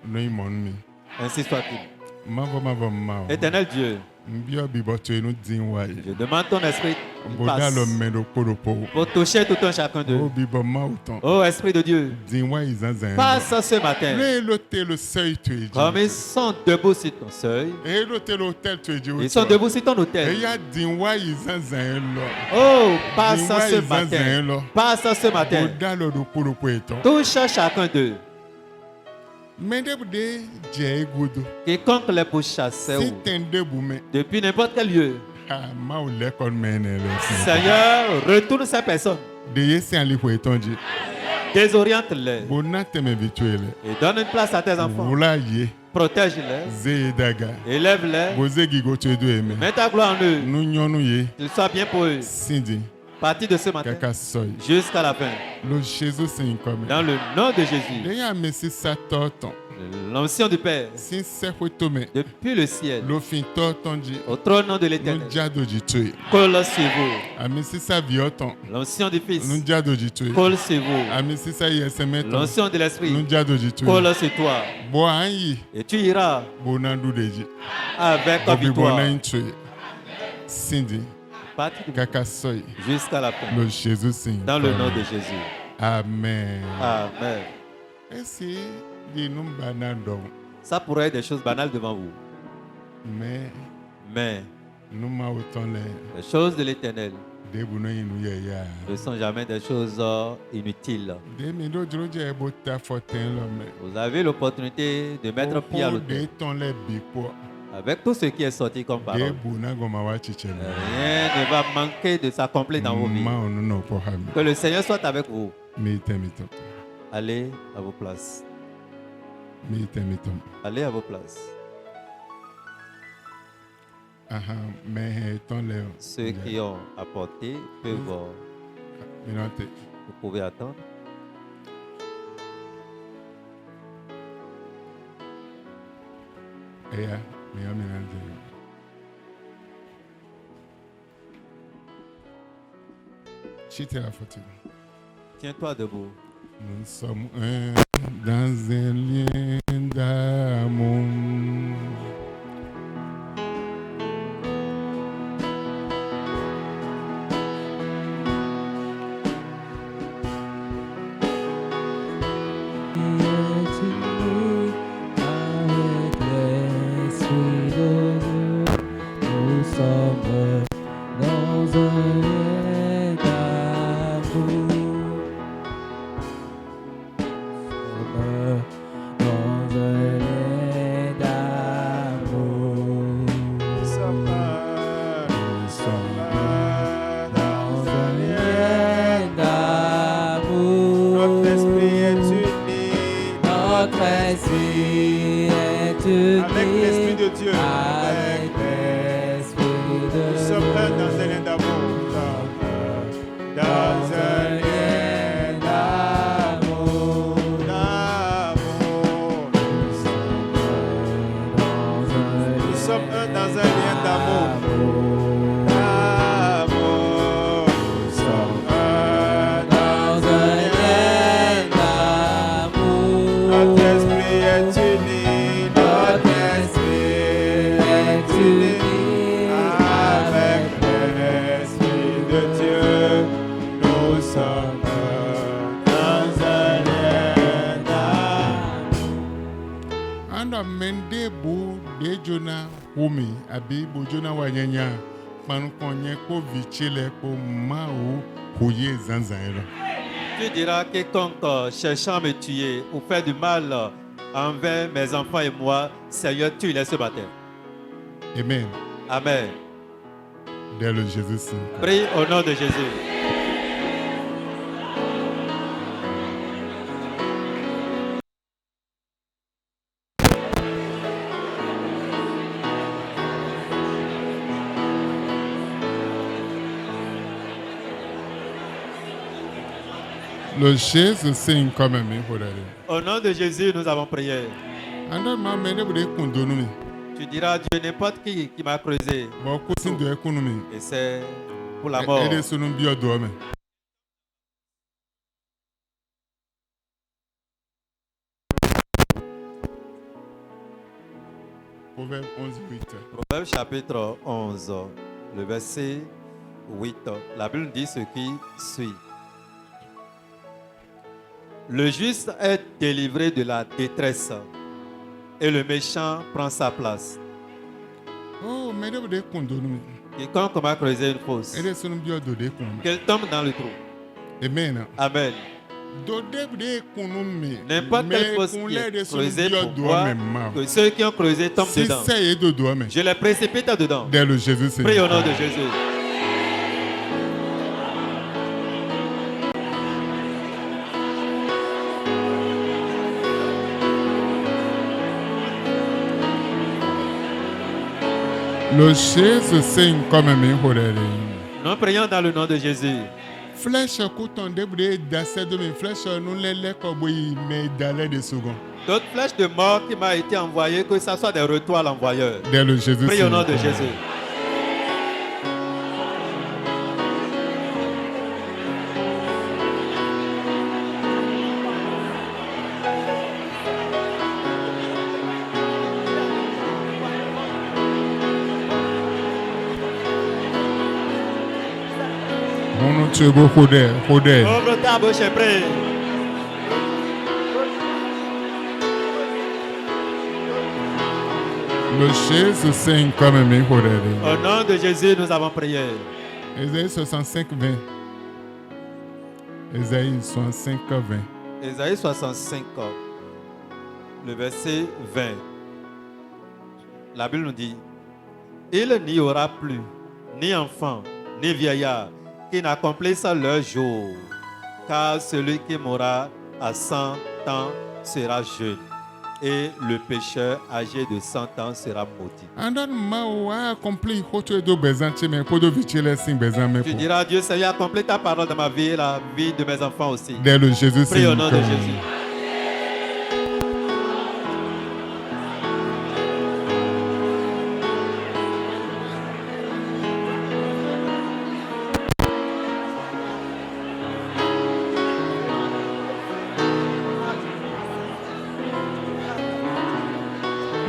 no imon mi Ainsi soit-il. mavo ma Éternel Dieu, mbio bi boto enu din wa je demande ton esprit qui boda passe lo mendo poropo pour toucher tout un chacun o d'eux. bi bo ma uton Oh Esprit de Dieu, din wa izanzan passe ce matin. le lote le seuil tu Comme ils sont debout sur ton seuil, e lote le hôtel tu eji ils sont debout sur ton e autel. ya din wa izanzan lo Oh, passe Dis-moi, ce ils matin. zinzin, Passe ce matin. boda lo do poropo eton Touche chacun d'eux. mende bude je egudo Quiconque les pourchassait si ou tende bume depuis n'importe quel lieu, Ah, ma ou l'école mène le Seigneur, retourne ces personnes, de yesi ali ko etonji désoriente-les bona teme vituele et donne une place à tes enfants. wula ye Protège-les, ze daga élève-les, boze gigo to edo eme mets ta gloire en eux, nu nyonu ye qu'il soit bien pour eux. sindi Partir de ce matin kaka soy jusqu'à la fin. lo Jesus sin come Dans le nom de Jésus, de ya mesi sa toton l'ancien du Père, sin se tome depuis le ciel, lo fin toton ji au trône de nu l'Éternel, jado ji tue colle sur vous. amesi sa vioton L'ancien du Fils, nu jado ji tue colle sur vous. amesi sa yesemeton L'ancien de l'Esprit, nu jado ji tue colle sur toi. bo anyi Et tu iras bona du deji avec ta bobi victoire. bona tue sindi Partir de kaka soy jusqu'à la fin. lo Jesus sin Dans le come. nom de Jésus. Amen. Amen. Esi di numba na dɔn Ça pourrait être des choses banales devant vous. Mais numa wotɔn lɛ les choses de l'Éternel debu no inu yɛ ya. ne sont jamais des choses inutiles. Demi do duro jɛ ebo ta fɔtɛn lɔ mɛ. Vous avez l'opportunité de mettre pied à de l'autel. tɔn lɛ bi kpɔ. Avec tout ce qui est sorti comme parole. Debu na gɔma wa tsitsɛ mɛ. Rien ne va manquer de s'accomplir dans vos vies. Ma ɔnu nɔ pɔ ha mi. Que le Seigneur soit avec vous. Mi tɛ mi tɔn. Allez à vos places. Mi tɛ mi tɔn. Allez à vos places. Mɛ hɛ tɔn lɛ o. Ceux qui ont apporté peuvent. Mi nɔ tɛ. Vous pouvez attendre. Eya mi yɔ mi na tɛ. Si tɛ la fɔti. Tiens-toi debout. Nous sommes un dans un lien d'amour. Avec l'Esprit de Dieu. Nous sommes un dans un lien d'amour. Dans un lien d'amour. Nous sommes un dans un lien d'amour. Nous sommes un dans un lien d'amour. Notre esprit est uni. Notre esprit est uni. Avec l'Esprit de Dieu, nous sommes dans un lien d'amour. Ando mende bu de jona humi abi bu jona wanyanya panu konye ko vichile ko mau huye zanzaelo. Tu diras quiconque cherchant à me tuer ou faire du mal envers mes enfants et moi, Seigneur, tue-les ce matin. Amen. Amen. Dès le Jésus. Prie au nom de Jésus. Le Jésus c'est comme me hodare. Au nom de Jésus, nous avons prié. Ando ma mende bu de kundonu mi. Tu diras, Dieu, n'importe qui m'a creusé. Bo kusin do ekunu mi. Et c'est pour la mort. Ede sunu bi odo me. Proverbe 11:8. Proverbe chapitre 11, le verset 8. La Bible dit ce qui suit. Le juste est délivré de la détresse et le méchant prend sa place. Oh, mende bu de kundonu mi. Quiconque m'a creusé une fosse, Ede sunu bi odo de kun. qu'elle tombe dans le trou. Amen. Amen. N'importe quelle fosse qui est creusée pour moi, que ceux qui ont creusé tombent dedans. Je les précipite dedans. Dès le Jésus Seigneur. Prie au nom de Jésus. Le Jésus Seigneur comme un horere. Nous prions dans le nom de Jésus. Flèche couton débré d'assez de mes flèches nous les cowboys mais d'aller de second. D'autres flèches de mort qui m'a été envoyée, que ce soit des retours à l'envoyeur. Dès le Jésus Prie au nom Seigneur. de Jésus. On tue beaucoup d'air. Ouvre ta bouche et prie. Le Jésus Seigneur comme un horere. Au nom de Jésus, nous avons prié. Ésaïe 65, 20. Ésaïe 65, 20. Ésaïe 65, le verset 20. La Bible nous dit, il n'y aura plus ni enfant, ni vieillard qui n'accomplisse leur jour, car celui qui mourra à 100 ans sera jeune, et le pécheur âgé de 100 ans sera maudit. Andon mao a accompli hoto do bezanti me podo vichile sin bezan Tu me. diras, Dieu Seigneur, accomplis ta parole dans ma vie et la vie de mes enfants aussi. Dès le Jésus Prie au nom Seigneur. de Jésus.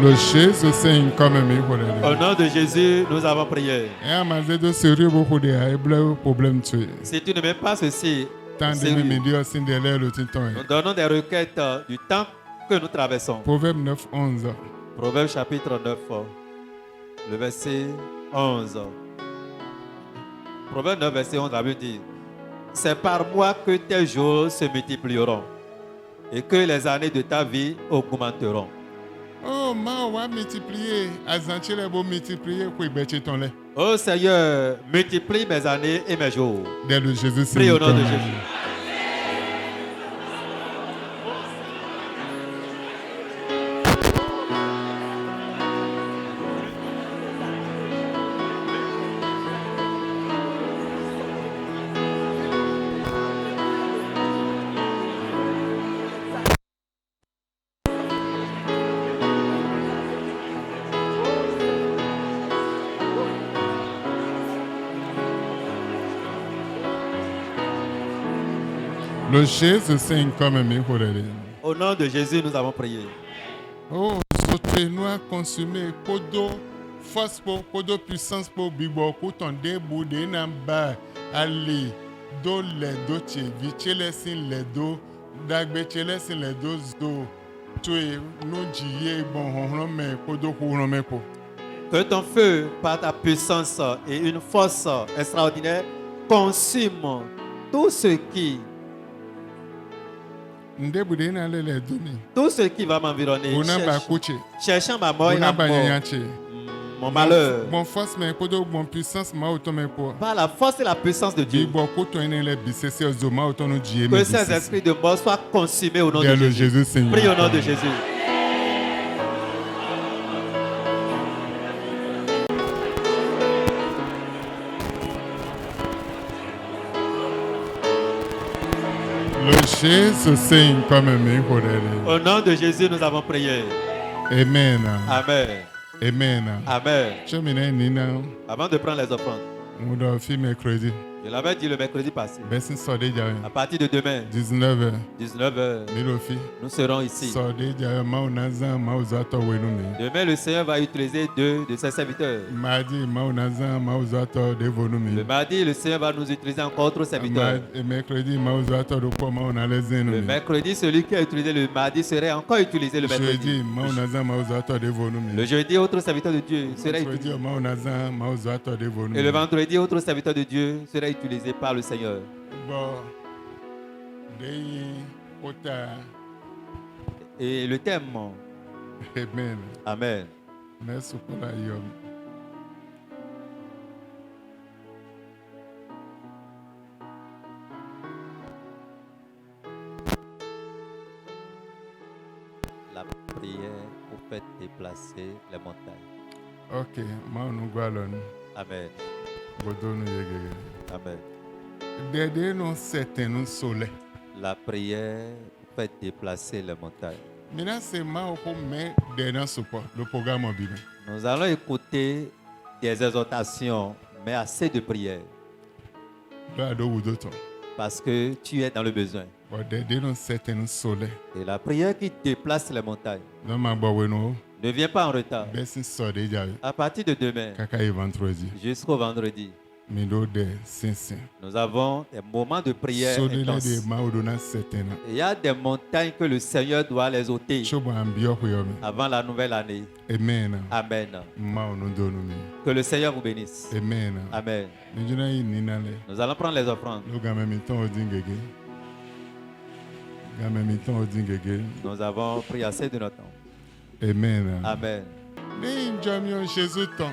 Le Jésus Seigneur comme un horere. Au nom de Jésus, nous avons prié. Et à ma zédo sérieux beaucoup de a bleu problème tu. Si tu ne mets pas ceci, Tant de sérieux, me dire sin de l'air le tinton. nous donnons des requêtes du temps que nous traversons. Proverbe 9, 11. Proverbe chapitre 9, le verset 11. Proverbe 9, verset 11, la Bible dit, c'est par moi que tes jours se multiplieront et que les années de ta vie augmenteront. Oh, ma wa multiplier, azanti les beaux multiplier pour bêcher ton lait. Ô Seigneur, multiplie mes années et mes jours. Dès le Jésus Prie au Seigneur. nom de Jésus. Le Jésus Seigneur comme un horere. Au nom de Jésus, nous avons prié. Oh, sauter noir consumé, podo, force pour, podo puissance pour bibo, couton debout, de namba, ali, do le do tche, vichele sin le do, dagbe chele sin le do zo, tue, no jiye, bon, honrome, podo honrome ko. Que ton feu, par ta puissance et une force extraordinaire, consume tout ce qui Ndebu de na le domi. tout ce qui va m'environner, Bona ba kuche, cherchant ma mort et bona la ba mort, nyanche. mon malheur, Bon force mais podo bon puissance ma automé ko. par la force et la puissance de Dieu, Bibo couton ene le bisese ozoma autono jiye me que ces bisese. esprits de mort soient consumés au nom Dès de le Jésus. Jésus Seigneur. Prie au nom de Jésus. Le Jésus Seigneur comme un horere. Au nom de Jésus, nous avons prié. Amen. Amen. Amen. Amen. Chemine nina Avant de prendre les offrandes, mudo fi mercredi. je l'avais dit le mercredi passé, Besin sode jawe. à partir de demain, 19h. 19h, Milo fi. nous serons ici. Sode jawe ma unazan ma uzato wenu mi. Demain, le Seigneur va utiliser deux de ses serviteurs. Mardi ma unazan ma uzato devonu mi. Le mardi, le Seigneur va nous utiliser encore autres serviteurs. Mercredi ma uzato do ko ma unalezenu Le mi. mercredi, celui qui a utilisé le mardi serait encore utilisé le mercredi. Jeudi ma unazan ma uzato devonu mi. Le jeudi, autre serviteur de Dieu serait utilisé. Jeudi ma unazan ma uzato devonu mi. Et le vendredi, autre serviteur de Dieu serait utilisé par le Seigneur. Bon, Deyi ota. Et le thème, Amen. Amen. Merci pour la yom. La prière pour faire déplacer les montagnes. Ok, ma onu gwalon. Amen. Godonu yegege. Amen. Dede non certain non sole. La prière pour faire déplacer les montagnes. Mina se ma oko me dena support le programme mobile. Nous allons écouter des exhortations, mais assez de prières. Là do wudoto. Parce que tu es dans le besoin. Bon dede non certain non sole. Et la prière qui déplace les montagnes. Non ma bo weno. Ne viens pas en retard. Besin so de jawe. À partir de demain Kaka e vendredi. jusqu'au vendredi, Mi do de sinsin. nous avons des moments de prière So de le intenses. de ma odona certain. Et il y a des montagnes que le Seigneur doit les ôter Chobo ambio ko yomi. avant la nouvelle année. Amen. Amen. Ma onu donu mi. Que le Seigneur vous bénisse. Amen. Amen. Ni juna yi ninale. Nous allons prendre les offrandes. Lo game mi ton odingege. Game mi ton odingege. Nous avons pris assez de notre temps. Amen. Amen. Ni njomio Jésus ton.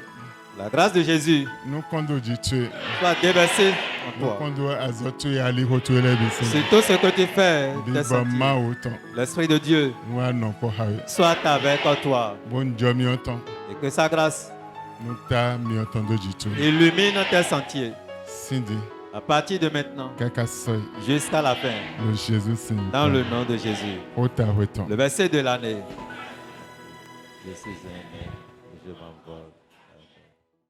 La grâce de Jésus Nous kondo jitue. soit déversée en Nous toi. kondo azotu ya li hotu ele bisi. C'est tout ce que tu fais. tes Biba sentiers. ma o ton. L'Esprit de Dieu Nous anon ko hawe. soit avec toi. Bon njomio ton. Et que sa grâce Nous ta mi otondo jitue. illumine tes sentiers. Sindi. À partir de maintenant Kaka soy. jusqu'à la fin. Le Jésus sindi. Dans le nom de Jésus. Ota weton. Le verset de l'année. Je suis aimé, je m'envole.